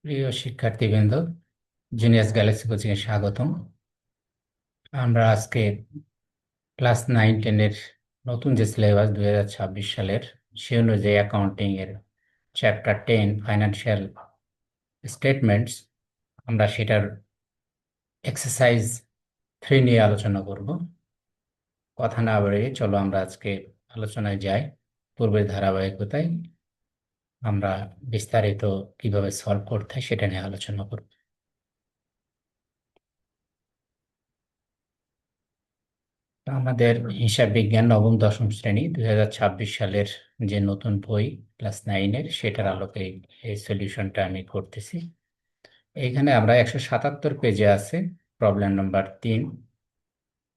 প্রিয় শিক্ষার্থীবৃন্দ, genius Galaxy coaching এ স্বাগতম। আমরা আজকে ক্লাস 9-10 এর নতুন যে সিলেবাস 2026 সালের, সে অনুযায়ী অ্যাকাউন্টিং এর চ্যাপ্টার 10 ফাইন্যান্সিয়াল স্টেটমেন্টস, আমরা সেটার এক্সারসাইজ 3 নিয়ে আলোচনা করব। কথা না বাড়িয়ে চলো আমরা আজকে আলোচনায় যাই। পূর্বের ধারাবাহিকতায় আমরা বিস্তারিত কিভাবে সলভ করতে হয় সেটা নিয়ে আলোচনা করব। আমাদের হিসাব বিজ্ঞান নবম দশম শ্রেণী 2026 সালের যে নতুন বই ক্লাস 9-এর, সেটার আলোকে এই সলিউশনটা আমি করতেছি। এইখানে আমরা 177 পেজে আছে প্রবলেম নাম্বার 3।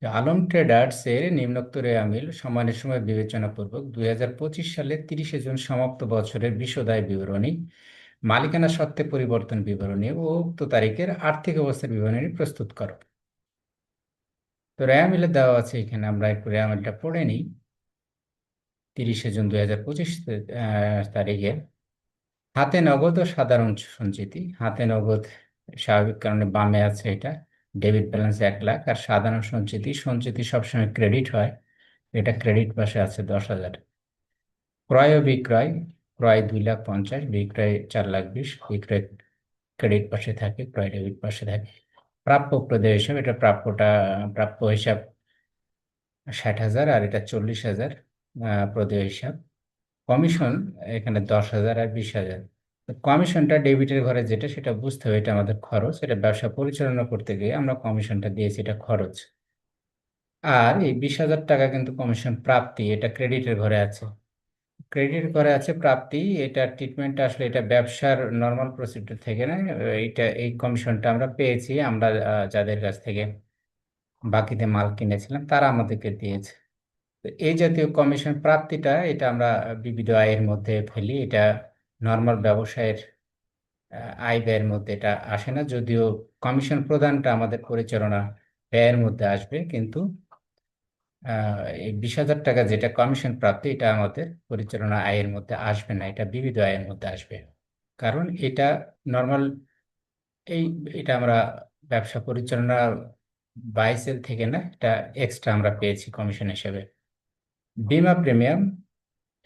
আলম ট্রেডার্স এর নিম্নোক্ত রেওয়ামিল সময়ের সময় বিবেচনাপূর্বক 2025 সালের 30 জুন সমাপ্ত বছরের বিশদায় বিবরণী, মালিকানা সত্ত্বে পরিবর্তন বিবরণী ও উক্ত তারিখের আর্থিক অবস্থার বিবরণী প্রস্তুত করো। তো রেওয়ামিলে দেওয়া আছে, এখানে আমরা একটু রেওয়ামিলটা পড়ে নিই। 30 জুন 2025 তারিখে হাতে নগদ ও সাধারণ সঞ্চিতি। হাতে নগদ স্বাভাবিক কারণে বামে আছে, এটা ডেবিট ব্যালেন্স 1 লাখ, আর সাধারণ সঞ্চিতি সঞ্চিতি সবসময় ক্রেডিট হয়, এটা ক্রেডিট পাশে আছে 10,000। ক্রয় ও বিক্রয়, ক্রয় 2,50,000, বিক্রয় 4,20,000, বিক্রয় ক্রেডিট পাশে থাকে, ক্রয় ডেবিট পাশে থাকে। প্রাপ্য প্রদেয় হিসাব, এটা প্রাপ্য হিসাব 60,000 আর এটা 40,000 প্রদেয় হিসাব। কমিশন এখানে 10,000 আর 20,000। কমিশনটা ডেবিটের ঘরে যেটা, সেটা বুঝতে হবে, এটা আমাদের খরচ, এটা ব্যবসা পরিচালনা করতে গিয়ে আমরা কমিশনটা দিয়েছি, এটা খরচ। আর এই 20,000 টাকা কিন্তু কমিশন প্রাপ্তি, এটা ক্রেডিটের ঘরে আছে। ক্রেডিটের ঘরে আছে প্রাপ্তি, এটা ট্রিটমেন্ট আসলে এটা ব্যবসার নর্মাল প্রসিডিউর থেকে না। এইটা এই কমিশনটা আমরা পেয়েছি, আমরা যাদের কাছ থেকে বাকিতে মাল কিনেছিলাম তারা আমাদেরকে দিয়েছে। তো এই জাতীয় কমিশন প্রাপ্তিটা, এটা আমরা বিবিধ আয়ের মধ্যে ফেলি, এটা নর্মাল ব্যবসায়ের আয় ব্যয়ের মধ্যে এটা আসে না, যদিও কমিশন প্রদানটা আমাদের পরিচালনা ব্যয়ের মধ্যে আসবে, কিন্তু এই 20,000 টাকা যেটা কমিশন প্রাপ্তি, এটা আমাদের পরিচালনা আয়ের মধ্যে আসবে না, এটা বিবিধ আয়ের মধ্যে আসবে। কারণ এটা নর্মাল, এই এটা আমরা ব্যবসা পরিচালনা বাই সেল থেকে না, এটা এক্সট্রা আমরা পেয়েছি কমিশন হিসেবে। বীমা প্রিমিয়াম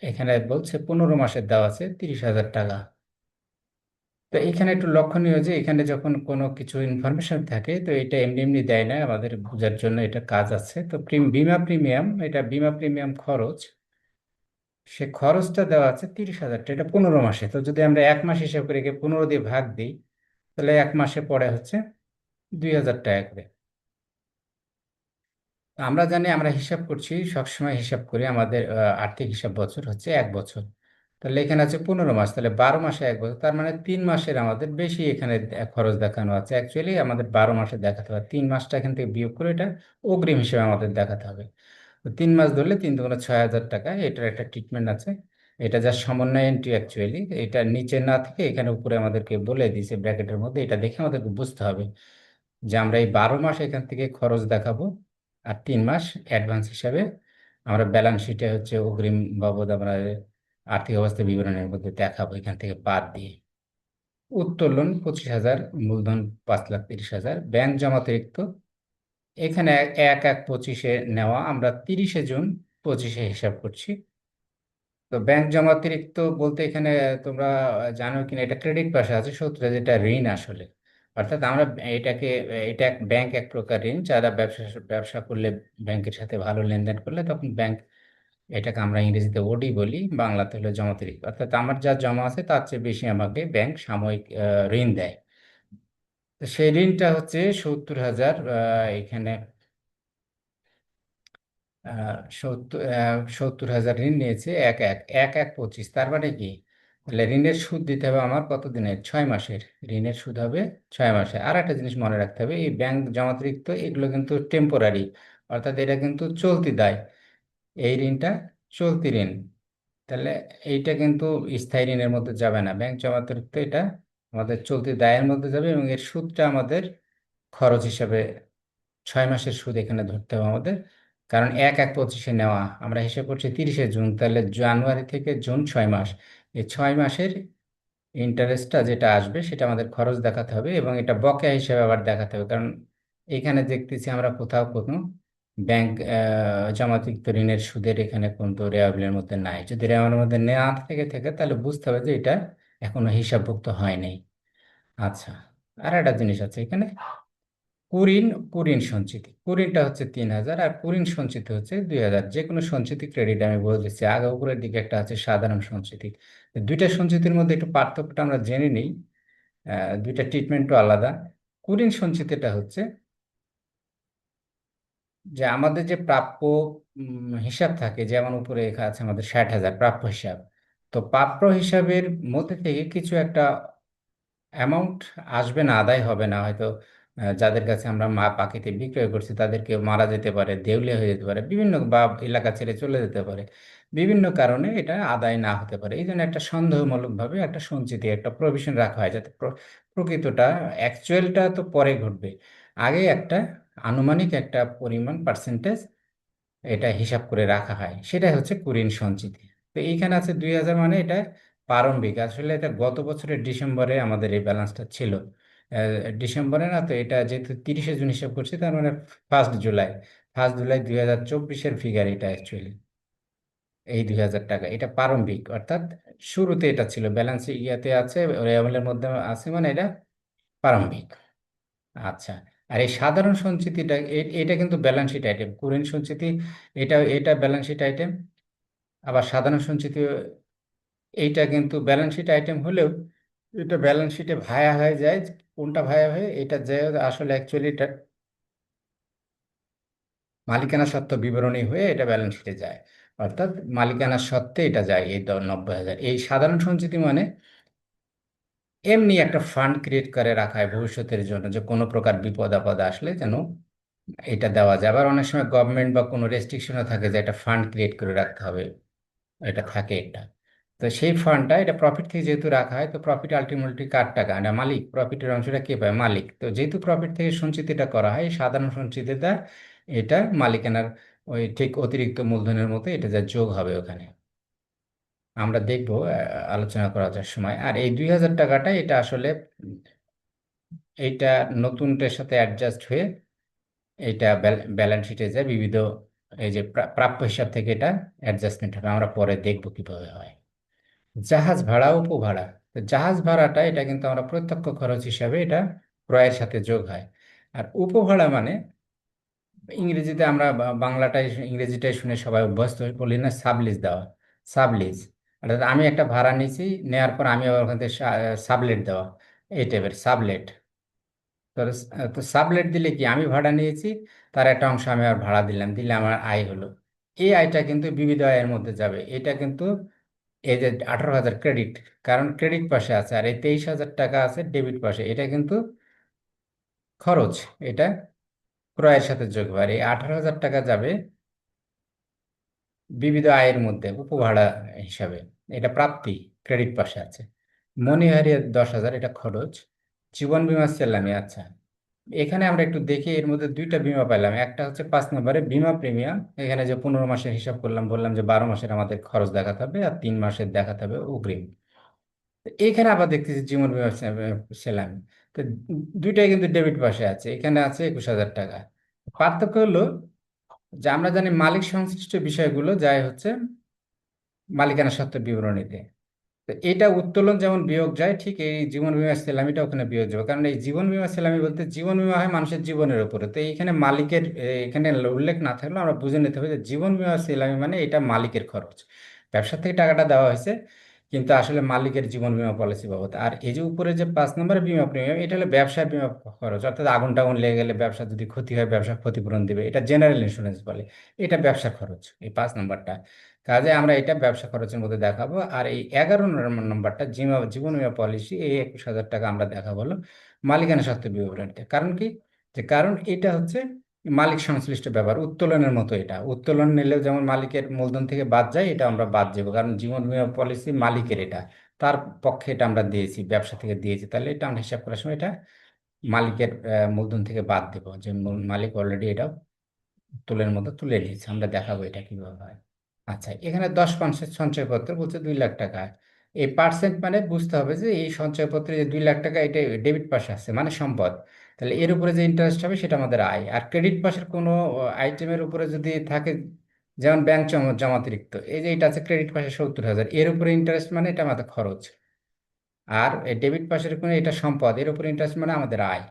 এখানে বলছে 15 মাসের দেওয়া আছে 30,000 টাকা। তো এখানে একটু লক্ষণীয় যে এখানে যখন কোনো কিছু ইনফরমেশন থাকে, তো এটা এমনি এমনি দেয় না, আমাদের বোঝার জন্য এটা কাজ আছে। তো বীমা প্রিমিয়াম, এটা বীমা প্রিমিয়াম খরচ, সে খরচটা দেওয়া আছে 30,000 টাকা, এটা 15 মাসে। তো যদি আমরা 1 মাস হিসাব করে 15 দিয়ে ভাগ দিই, তাহলে 1 মাসে পড়ে হচ্ছে 2,000 টাকা করে। তো আমরা জানি, আমরা হিসাব করছি, সবসময় হিসাব করি, আমাদের আর্থিক হিসাব বছর হচ্ছে 1 বছর। তাহলে এখানে আছে 15 মাস, তাহলে 12 মাসে 1 বছর, তার মানে 3 মাসের আমাদের বেশি এখানে খরচ দেখানো আছে। অ্যাকচুয়ালি আমাদের 12 মাসে দেখাতে হবে, 3 মাসটা এখান থেকে বিয়োগ করে এটা অগ্রিম হিসেবে আমাদের দেখাতে হবে। তো 3 মাস ধরলে 3 × 6,000 টাকা, এটার একটা ট্রিটমেন্ট আছে। এটা যা সমন্বয় এন্ট্রি, অ্যাকচুয়ালি এটা নিচে না থেকে এখানে উপরে আমাদেরকে বলে দিয়েছে ব্র্যাকেটের মধ্যে, এটা দেখে আমাদেরকে বুঝতে হবে যে আমরা এই 12 মাস এখান থেকে খরচ দেখাবো, আর 3 মাস অ্যাডভান্স হিসাবে আমরা ব্যালেন্স শিটে হচ্ছে অগ্রিম বাবদ আমরা আর্থিক অবস্থা বিবরণের মধ্যে দেখাবো এখান থেকে বাদ দিয়ে। উত্তোলন 25,000, মূলধন 5,30,000, ব্যাংক জমা অতিরিক্ত এখানে 1/1/25 নেওয়া, আমরা 30 জুন 25 হিসাব করছি। তো ব্যাংক জমা অতিরিক্ত বলতে এখানে তোমরা জানো কিনা, এটা ক্রেডিট পাশে আছে, সূত্রে যেটা ঋণ আসলে। অর্থাৎ আমরা এটাকে, এটা ব্যাংক এক প্রকার ঋণ, যারা ব্যবসা ব্যবসা করলে, ব্যাংকের সাথে ভালো লেনদেন করলে, তখন ব্যাংক, এটাকে আমরা ইংরেজিতে ওডি বলি, বাংলাতে হলো জমা অতিরিক্ত। অর্থাৎ আমার যা জমা আছে তার চেয়ে বেশি আমাকে ব্যাংক সাময়িক ঋণ দেয়। তো সেই ঋণটা হচ্ছে 70,000, এখানে 70,000 ঋণ নিয়েছে, 1/1/25, তার মানে কি, তাহলে ঋণের সুদ দিতে হবে আমার কত দিনের, 6 মাসের। ঋণের সুদ হবে 6 মাসে। আর একটা জিনিস মনে রাখতে হবে, এই ব্যাংক জমাতিরিক্ত এগুলো কিন্তু টেম্পোরারি, অর্থাৎ এটা কিন্তু চলতি দায়, এই ঋণটা চলতি ঋণ। তাহলে এইটা কিন্তু স্থায়ী ঋণের মধ্যে যাবে না, ব্যাংক জমাতিরিক্ত এটা আমাদের চলতি দায়ের মধ্যে যাবে, এবং এর সুদটা আমাদের খরচ হিসাবে 6 মাসের সুদ এখানে ধরতে হবে আমাদের। কারণ 1/1/25 নেওয়া, আমরা হিসেব করছি 30 জুন, তাহলে জানুয়ারি থেকে জুন 6 মাস, এই 6 মাসের ইন্টারেস্টটা যেটা আসবে সেটা আমাদের খরচ দেখাতে হবে, এবং এটা বকেয়া হিসেবে আবার দেখাতে হবে, কারণ এখানে দেখতেছি আমরা কোথাও কোনো ব্যাংক জমাতিরিক্ত ঋণের সুদের এখানে কোনো রেওয়াবলের মধ্যে নাই। যদি রেওয়াবের মধ্যে না থেকে থাকে তাহলে বুঝতে হবে যে এটা এখনো হিসাবভুক্ত হয় নাই। আচ্ছা, আর একটা জিনিস আছে এখানে, কুরিন কুরিন সঞ্চিতি। কুরিনটা হচ্ছে 3,000 আর কুরিন সঞ্চিতি হচ্ছে 2,000। যে কোনো সঞ্চিতি ক্রেডিট আমি বলে দিচ্ছি। আগে উপরের দিকে একটা আছে সাধারণ সঞ্চিতি। দুইটা সঞ্চিতির মধ্যে একটু পার্থক্যটা আমরা জেনে নিই। দুইটা ট্রিটমেন্টও আলাদা। কুরিন সঞ্চিতিটা হচ্ছে যে আমাদের যে প্রাপ্য হিসাব থাকে, যেমন উপরে লেখা আছে আমাদের 60,000 প্রাপ্য হিসাব। তো প্রাপ্য হিসাবের মধ্যে থেকে কিছু একটা অ্যামাউন্ট আসবে না, আদায় হবে না হয়তো। যাদের কাছে আমরা মা পাখিতে বিক্রয় করছি তাদেরকে মারা যেতে পারে, দেউলিয়া হয়ে যেতে পারে, বিভিন্ন বা এলাকা ছেড়ে চলে যেতে পারে, বিভিন্ন কারণে এটা আদায় না হতে পারে। এই জন্য একটা সন্দেহমূলকভাবে একটা সঞ্চিতি, একটা প্রভিশন রাখা হয়, যাতে প্রকৃতটা অ্যাকচুয়ালটা তো পরে ঘটবে, আগে একটা আনুমানিক একটা পরিমাণ পার্সেন্টেজ এটা হিসাব করে রাখা হয়, সেটাই হচ্ছে কুরিন সঞ্চিতি। তো এইখানে আছে 2,000, মানে এটা প্রারম্ভিক। আসলে এটা গত বছরের ডিসেম্বরে আমাদের এই ব্যালেন্সটা ছিল। ডিসেম্বরে না, তো এটা যেহেতু 30শে জুন হিসাব করছি, তার মানে 1 জুলাই, 1 জুলাই 2024-এর ফিগার এটা অ্যাকচুয়ালি। এই 2,000 টাকা এটা প্রারম্ভিক, অর্থাৎ শুরুতে এটা ছিল ব্যালেন্স ইয়াতে আছে, রেয়াবলের মধ্যে আছে, মানে এটা প্রারম্ভিক। আচ্ছা, আর এই সাধারণ সঞ্চিতিটা এটা কিন্তু ব্যালেন্স শিট আইটেম। কুরিন সঞ্চিতি এটা এটা ব্যালেন্স শিট আইটেম। আবার সাধারণ সঞ্চিতি এইটা কিন্তু ব্যালেন্স শিট আইটেম হলেও এটা ব্যালেন্স শিটে ভায়া হয়ে যায়। কোনটা ভায়া হয়ে এটা যে আসলে অ্যাকচুয়ালি এটা মালিকানা সত্ত্ব বিবরণী হয়ে এটা ব্যালেন্স শিটে যায়, অর্থাৎ মালিকানা সত্ত্বে এটা যায় এই 90,000। এই সাধারণ সঞ্চিতি মানে এমনি একটা ফান্ড ক্রিয়েট করে রাখা হয় ভবিষ্যতের জন্য, যে কোনো প্রকার বিপদ আপদ আসলে যেন এটা দেওয়া যায়। আবার অনেক সময় গভর্নমেন্ট বা কোনো রেস্ট্রিকশনও থাকে যে একটা ফান্ড ক্রিয়েট করে রাখতে হবে, এটা থাকে একটা। তো সেই ফান্ডটা এটা প্রফিট থেকে যেহেতু রাখা হয়, তো প্রফিট আলটিমেটলি কার টাকা, এটা মালিক, প্রফিটের অংশটা কে পায়, মালিক। তো যেহেতু প্রফিট থেকে সঞ্চিতিটা করা হয়, এই সাধারণ সঞ্চিতিটা এটা মালিকানার ওই ঠিক অতিরিক্ত মূলধনের মতো এটা যা যোগ হবে ওখানে, আমরা দেখবো আলোচনা করার সময়। আর এই 2,000 টাকাটা এটা আসলে এইটা নতুনটার সাথে অ্যাডজাস্ট হয়ে এটা ব্যালেন্স শিটে যায় বিবিধ এই যে প্রাপ্য হিসাব থেকে এটা অ্যাডজাস্টমেন্ট হবে, আমরা পরে দেখবো কিভাবে হয়। জাহাজ ভাড়া, উপভাড়া। তো জাহাজ ভাড়াটা এটা কিন্তু আমরা প্রত্যক্ষ খরচ হিসাবে এটা ক্রয়ের সাথে যোগ হয়। আর উপভাড়া মানে ইংরেজিতে আমরা বাংলাটাই ইংরেজিটাই শুনে সবাই অভ্যস্ত হয়ে বলি না, সাবলিজ দেওয়া। সাবলিজ অর্থাৎ আমি একটা ভাড়া নিয়েছি, নেওয়ার পর আমি আবার ওখান থেকে সাবলেট দেওয়া, এই টাইপের সাবলেট। তো তো সাবলেট দিলে কি, আমি ভাড়া নিয়েছি, তার একটা অংশ আমি আর ভাড়া দিলাম, দিলে আমার আয় হলো। এই আয়টা কিন্তু বিবিধ আয়ের মধ্যে যাবে। এটা কিন্তু এই যে 18,000 ক্রেডিট, কারণ ক্রেডিট পাশে আছে, আর এই 23,000 টাকা আছে ডেবিট পাশে, এটা কিন্তু খরচ। এটা ক্রয়ের সাথে যোগ হবে। আর এই 18,000 টাকা যাবে বিবিধ আয়ের মধ্যে উপভাড়া হিসাবে, এটা প্রাপ্তি, ক্রেডিট পাশে আছে। মনিহারি 10,000, এটা খরচ। জীবন বীমা সেলামি। আচ্ছা, এখানে আমরা একটু দেখি, এর মধ্যে দুইটা বীমা পেলাম। একটা হচ্ছে 5 নম্বরে বীমা প্রিমিয়াম। এখানে যে 15 মাসের হিসাব করলাম, বললাম যে 12 মাসের আমাদের খরচ দেখাতে হবে আর 3 মাসের দেখাতে হবে অগ্রিম। তো এখানে আবার দেখতেছি জীবন বীমা সেলামি। তো দুইটাই কিন্তু ডেবিট পাশে আছে, এখানে আছে 21,000 টাকা। পার্থক্য হলো যে আমরা জানি মালিক সংশ্লিষ্ট বিষয়গুলো যায় হচ্ছে মালিকানা সত্ত্ব বিবরণীতে। তো এটা উত্তোলন যেমন বিয়োগ যায়, ঠিক এই জীবন বীমা সেলামিটা ওখানে বিয়োগ যাবে, কারণ এই জীবন বীমা সেলামি বলতে জীবন বীমা হয় মানুষের জীবনের উপরে। তো এইখানে মালিকের এখানে উল্লেখ না থাকলেও আমরা বুঝে নিতে হবে যে জীবন বীমা সেলামি মানে এটা মালিকের খরচ, ব্যবসা থেকে টাকাটা দেওয়া হয়েছে, কিন্তু আসলে মালিকের জীবন বীমা পলিসি বাবদ। আর এই যে উপরে যে 5 নম্বরে বীমা প্রিমিয়াম, এটা হলো ব্যবসায় বীমা খরচ, অর্থাৎ আগুন টাগুন লেগে গেলে ব্যবসা যদি ক্ষতি হয় ব্যবসা ক্ষতিপূরণ দিবে, এটা জেনারেল ইন্স্যুরেন্স বলে। এটা ব্যবসা খরচ এই 5 নম্বরটা, কাজে আমরা এটা ব্যবসা খরচের মধ্যে দেখাবো। আর এই 11 নম্বরটা জীবন বীমা পলিসি, এই 21,000 টাকা আমরা দেখাবো হলো মালিকানা সত্ত্ব বিবরণীতে। কারণ কি, যে কারণ এটা হচ্ছে মালিক সংশ্লিষ্ট ব্যাপার, উত্তোলনের মতো। এটা উত্তোলন নিলেও যেমন মালিকের মূলধন থেকে বাদ যায়, এটা আমরা বাদ যাবো, কারণ জীবন বীমা পলিসি মালিকের, এটা তার পক্ষে এটা আমরা দিয়েছি, ব্যবসা থেকে দিয়েছি, তাহলে এটা আমরা হিসাব করার সময় এটা মালিকের মূলধন থেকে বাদ দেবো, যে মালিক অলরেডি এটা উত্তোলনের মতো তুলে নিয়েছে। আমরা দেখাবো এটা কিভাবে হয়। আচ্ছা, এখানে 10 মাসের সঞ্চয়পত্র বলছে 2 লাখ টাকা। এই পার্সেন্ট মানে বুঝতে হবে যে এই সঞ্চয়পত্রে যে 2 লাখ টাকা এটা ডেবিট পাশে আছে মানে সম্পদ, তাহলে এর উপরে যে ইন্টারেস্ট হবে সেটা আমাদের আয়। আর ক্রেডিট পাশের কোনো আইটেমের উপরে যদি থাকে, যেমন ব্যাংক জমাতিরিক্ত, এই যে এটা আছে ক্রেডিট পাশে 70,000, এর উপরে ইন্টারেস্ট মানে এটা আমাদের খরচ। আর এই ডেবিট পাশের কোনো এটা সম্পদ, এর উপরে ইন্টারেস্ট মানে আমাদের আয়।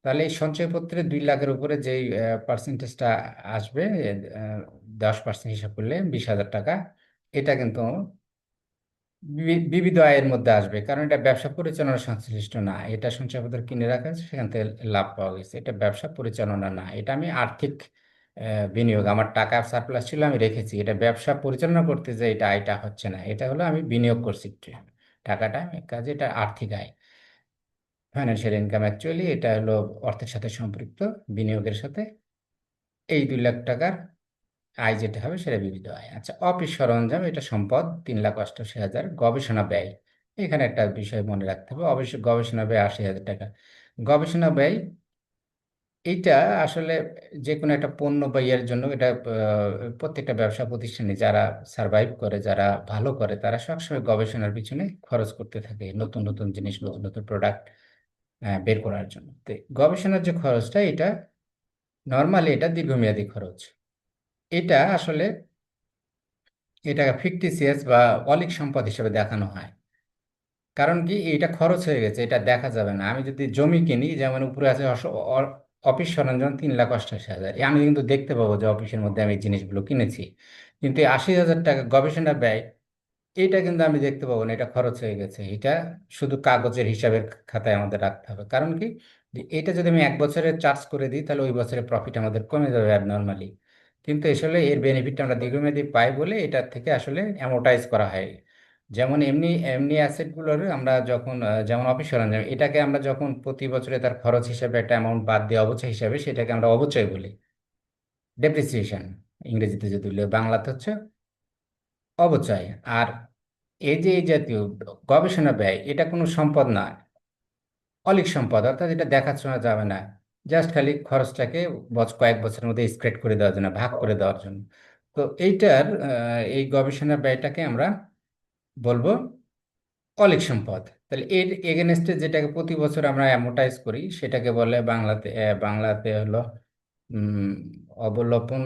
তাহলে এই সঞ্চয়পত্রে 2 লাখের উপরে যেই পার্সেন্টেজটা আসবে, 10% হিসাব করলে 20,000 টাকা, এটা কিন্তু বিবিধ আয়ের মধ্যে আসবে, কারণ এটা ব্যবসা পরিচালনা সংশ্লিষ্ট না। এটা সঞ্চয়পত্র কিনে রাখা হয়েছে, সেখান থেকে লাভ পাওয়া গেছে, এটা ব্যবসা পরিচালনা না। এটা আমি আর্থিক বিনিয়োগ, আমার টাকা সারপ্লাস ছিল আমি রেখেছি, এটা ব্যবসা পরিচালনা করতে যে এটা আয়টা হচ্ছে না, এটা হলো আমি বিনিয়োগ করছি টাকাটা, কাজে এটা আর্থিক আয়। ফাইন্যান্সিয়াল ইনকাম অ্যাকচুয়ালি এটা হলো অর্থের সাথে সম্পৃক্ত, বিনিয়োগের সাথে। এই 2 লাখ টাকার আয় যেটা হবে সেটা বিবিধ আয়। আচ্ছা, অফিস সরঞ্জাম এটা সম্পদ 3,88,000। গবেষণা ব্যয়, এখানে একটা বিষয় মনে রাখতে হবে, অবশ্যই গবেষণা ব্যয় 80,000 টাকা। গবেষণা ব্যয় এইটা আসলে যে কোনো একটা পণ্য বা ইয়ের জন্য এটা প্রত্যেকটা ব্যবসা প্রতিষ্ঠানে যারা সার্ভাইভ করে, যারা ভালো করে, তারা সবসময় গবেষণার পিছনে খরচ করতে থাকে, নতুন নতুন জিনিস, নতুন নতুন প্রোডাক্ট বের করার জন্য। তো গবেষণার যে খরচটা, এটা নর্মালি এটা দীর্ঘমেয়াদী খরচ। এটা আসলে এটা ফিকটিসিয়াস বা অলীক সম্পদ হিসেবে দেখানো হয়। কারণ কি, এটা খরচ হয়ে গেছে, এটা দেখা যাবে না। আমি যদি জমি কিনি, যেমন উপরে আছে অফিস সরঞ্জাম 3,88,000, আমি কিন্তু দেখতে পাবো যে অফিসের মধ্যে আমি এই জিনিসগুলো কিনেছি। কিন্তু এই 80,000 টাকা গবেষণা ব্যয়, এটা কিন্তু আমি দেখতে পাবো না, এটা খরচ হয়ে গেছে। এটা শুধু কাগজের হিসাবের খাতায় আমাদের রাখতে হবে। কারণ কি, যে এটা যদি আমি 1 বছরের চার্জ করে দিই, তাহলে ওই বছরের প্রফিট আমাদের কমে যাবে নর্মালি। কিন্তু আসলে এর বেনিফিটটা আমরা দীর্ঘমেয়াদী পাই বলে এটার থেকে আসলে অ্যামোর্টাইজ করা হয়। যেমন এমনি এমনি অ্যাসেটগুলোর আমরা যখন যেমন অফিস সরঞ্জাম, এটাকে আমরা যখন প্রতি বছরে তার খরচ হিসেবে একটা অ্যামাউন্ট বাদ দিয়ে অবচয় হিসাবে, সেটাকে আমরা অবচয় বলি, ডেপ্রিসিয়েশন ইংরেজিতে যদি বলি, বাংলাতে হচ্ছে অবচয়। আর এই যে এই জাতীয় গবেষণা ব্যয়, এটা কোনো সম্পদ না, অলীক সম্পদ, অর্থাৎ এটা দেখাশোনা যাবে না, জাস্ট খালি খরচটাকে কয়েক বছরের মধ্যে স্প্রেড করে দেওয়ার জন্য, ভাগ করে দেওয়ার জন্য। তো এইটার এই গবেষণা ব্যয়টাকে আমরা বলবো অলীক সম্পদ। তাহলে এর এগেনস্টে যেটাকে প্রতি বছর আমরা অ্যামোর্টাইজ করি, সেটাকে বলে বাংলাতে হলো উম, অবলোপন।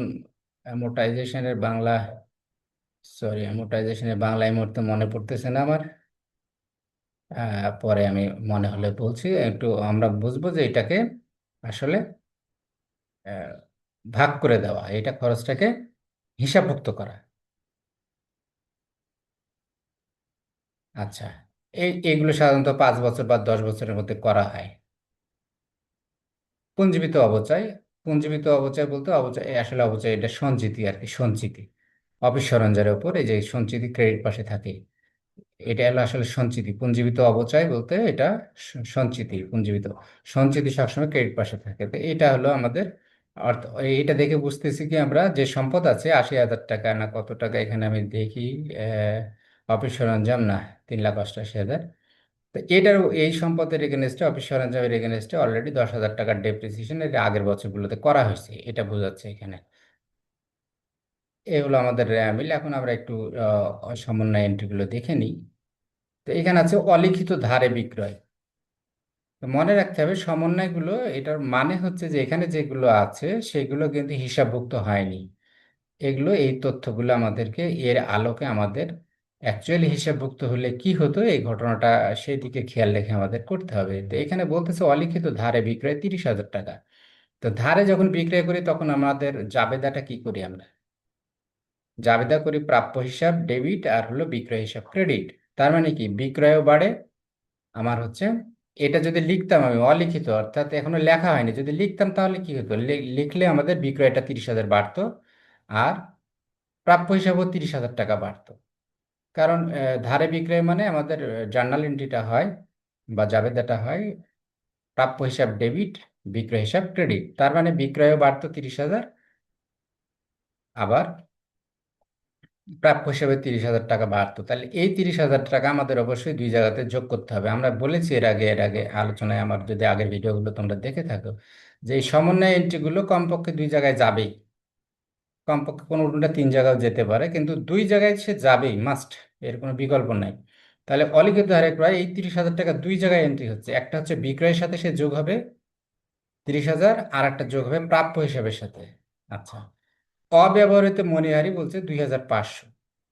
অ্যামোর্টাইজেশনের বাংলা, সরি, অ্যামোর্টাইজেশনের বাংলা এই মুহূর্তে মনে পড়তেছে না আমার। পরে আমি মনে হলে বলছি। একটু আমরা বুঝবো যে এটাকে আসলে আহ, ভাগ করে দেওয়া, এটা খরচটাকে হিসাবভুক্ত করা। আচ্ছা, এইগুলো সাধারণত 5 বছর বা 10 বছরের মধ্যে করা হয়। পুঞ্জীবিত অবচয়, পুঞ্জীবিত অবচয় বলতে অবচয় আসলে অবচয় এটা সঞ্চিতি আর কি, সঞ্চিতি। অফিস সরঞ্জামের উপর এই যে সঞ্চিতি ক্রেডিট পাশে থাকে, এটা হলো আসলে সঞ্চিতি। পুঞ্জীবিত অবচয় বলতে এটা সঞ্চিতি, পুঞ্জীবিত সঞ্চিতি সবসময় ক্রেডিট পাশে থাকে। তো এটা হলো আমাদের অর্থ। এটা দেখে বুঝতেছি কি, আমরা যে সম্পদ আছে 80,000 টাকা না কত টাকা, এখানে আমি দেখি অফিস সরঞ্জাম না, 3,88,000। তো এটার এই সম্পদের এগেনস্টে, অফিস সরঞ্জামের এগেনস্টে অলরেডি 10,000 টাকার ডেপ্রিসিয়েশন এটা আগের বছরগুলোতে করা হয়েছে, এটা বোঝাচ্ছে এখানে। এগুলো আমাদের মিলে। এখন আমরা একটু সমন্বয় এন্ট্রিগুলো দেখে নিই। তো এখানে আছে অলিখিত ধারে বিক্রয়। তো মনে রাখতে হবে সমন্বয়গুলো, এটার মানে হচ্ছে যে এখানে যেগুলো আছে সেগুলো কিন্তু হিসাবভুক্ত হয়নি। এগুলো, এই তথ্যগুলো আমাদেরকে এর আলোকে আমাদের অ্যাকচুয়ালি হিসাবভুক্ত হলে কি হতো, এই ঘটনাটা সেই দিকে খেয়াল রেখে আমাদের করতে হবে। তো এখানে বলতেছে অলিখিত ধারে বিক্রয় 30,000 টাকা। তো ধারে যখন বিক্রয় করি তখন আমাদের জাবেদাটা কি করি আমরা, জাবেদা করি প্রাপ্য হিসাব ডেবিট, আর হলো বিক্রয় হিসাব ক্রেডিট। তার মানে কি, বিক্রয়ও বাড়ে আমার হচ্ছে। এটা যদি লিখতাম আমি অলিখিত, অর্থাৎ এখনো লেখা হয়নি, যদি লিখতাম তাহলে কি হতো, লিখলে আমাদের বিক্রয়টা 30,000 বাড়তো, আর প্রাপ্য হিসাবও 30,000 টাকা বাড়তো। কারণ ধারে বিক্রয় মানে আমাদের জার্নাল এন্ট্রিটা হয় বা জাবেদাটা হয় প্রাপ্য হিসাব ডেবিট, বিক্রয় হিসাব ক্রেডিট। তার মানে বিক্রয়ও বাড়তো 30,000, আবার প্রাপ্য হিসাবে 30,000 টাকা বাড়তো। তাহলে এই 30,000 টাকা আমাদের অবশ্যই দুই জায়গাতে যোগ করতে হবে। আমরা বলেছি এর আগে আলোচনায়, আমার যদি আগের ভিডিওগুলো তোমরা দেখে থাকো, যে এই সমন্বয় এন্ট্রিগুলো কমপক্ষে দুই জায়গায় যাবেই। কমপক্ষে কোনো কোনোটা 3 জায়গাও যেতে পারে, কিন্তু দুই জায়গায় সে যাবেই, মাস্ট, এর কোনো বিকল্প নাই। তাহলে অলিখিত হারে ক্রয়, এই 30,000 টাকা দুই জায়গায় এন্ট্রি হচ্ছে, একটা হচ্ছে বিক্রয়ের সাথে সে যোগ হবে 30,000, আর একটা যোগ হবে প্রাপ্য হিসাবের সাথে। আচ্ছা, অব্যবহৃত মণিহারি বলছে 2,500।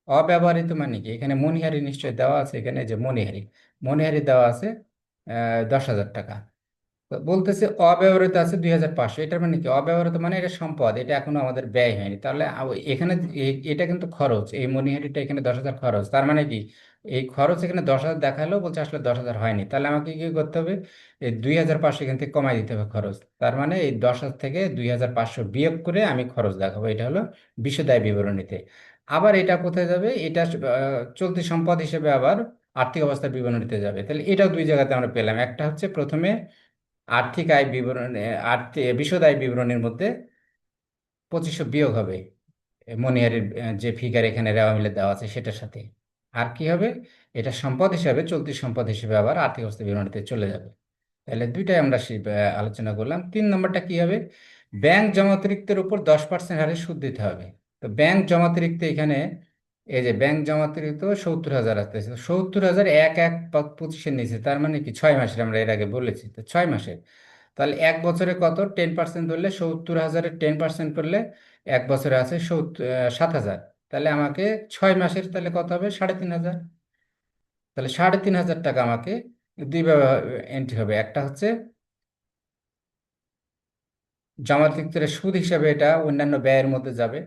অব্যবহৃত মানে কি, এখানে মণিহারি নিশ্চয় দেওয়া আছে, এখানে যে মণিহারি, মণিহারি দেওয়া আছে 10,000 টাকা। তো বলতেছে অব্যবহৃত আছে 2,500, এটার মানে কি, অব্যবহৃত মানে এটা সম্পদ, এটা এখনো আমাদের ব্যয় হয়নি, তাহলে এখানে এটা কিন্তু খরচ, এই মণিহারিটা এখানে 10,000 খরচ, তার মানে কি এই খরচ এখানে 10,000 দেখালেও বলছে আসলে 10,000 হয়নি, তাহলে আমাকে কি করতে হবে, এই 2,500 এখান থেকে কমাই দিতে হবে খরচ, তার মানে এই 10,000 থেকে 2,500 বিয়োগ করে আমি খরচ দেখাবো, এটা হলো বিশদায় বিবরণীতে। আবার এটা কোথায় যাবে, এটা চলতি সম্পদ হিসেবে আবার আর্থিক অবস্থার বিবরণীতে যাবে, তাহলে এটাও দুই জায়গাতে আমরা পেলাম, একটা হচ্ছে প্রথমে আর্থিক আয় বিবরণ, আর্থিক বিশদ আয় বিবরণীর মধ্যে 2500 বিয়োগ হবে মনিহারের যে ফিগার এখানে রেওয়া মিলে দেওয়া আছে সেটার সাথে। আর কি হবে, এটা সম্পদ হিসাবে, চলতি সম্পদ হিসেবে আবার আর্থিক অবস্থা বিবরণীতে চলে যাবে। তাহলে দুইটাই আমরা আলোচনা করলাম। 3 নম্বরটা কি হবে, ব্যাংক জমাতিরিক্তের উপর 10% হারে সুদ দিতে হবে। তো ব্যাংক জমাতিরিক্ত এখানে, এই যে ব্যাংক জমাতিরিক্ত 70,000 আসতেছে, 70,000 1/25 নিচে, তার মানে কি 6 মাসের, আমরা এর আগে বলেছি তো 6 মাসের। তাহলে এক বছরে কত, 10% ধরলে 70,000-এর 10% করলে এক বছরে আছে 7,000, তাহলে আমাকে 6 মাসের তাহলে কত হবে, 3,500। তাহলে 3,500 টাকা আমাকে দুইভাবে এন্ট্রি হবে, একটা হচ্ছে জমাতিরিক্ত সুদ হিসাবে, এটা অন্যান্য ব্যয়ের মধ্যে যাবে,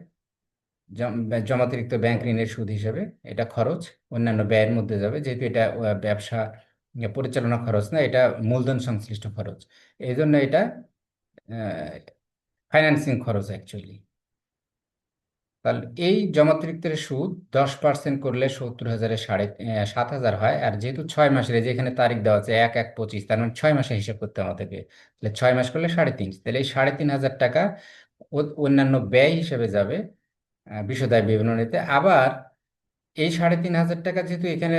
জমাতিরিক্ত ব্যাংক ঋণের সুদ হিসাবে, এটা খরচ অন্যান্য ব্যয়ের মধ্যে যাবে, যেহেতু এটা ব্যবসা পরিচালনা খরচ না, এটা মূলধন সংশ্লিষ্ট খরচ, এই জন্য এটা ফাইন্যান্সিং খরচ অ্যাকচুয়ালি। তাহলে এই জমাতিরিক্তের সুদ 10% করলে 70,000-এর 7,500 হয়, আর যেহেতু 6 মাসের, এই যে এখানে তারিখ দেওয়া আছে 1/1/25, তার মানে 6 মাসে হিসাব করতে আমাদেরকে, তাহলে 6 মাস করলে 3.5, তাহলে এই 3,500 টাকা অন্যান্য ব্যয় হিসেবে যাবে বিশদায় বিবরণীতে। আবার এই 3,500 টাকা যেহেতু এখানে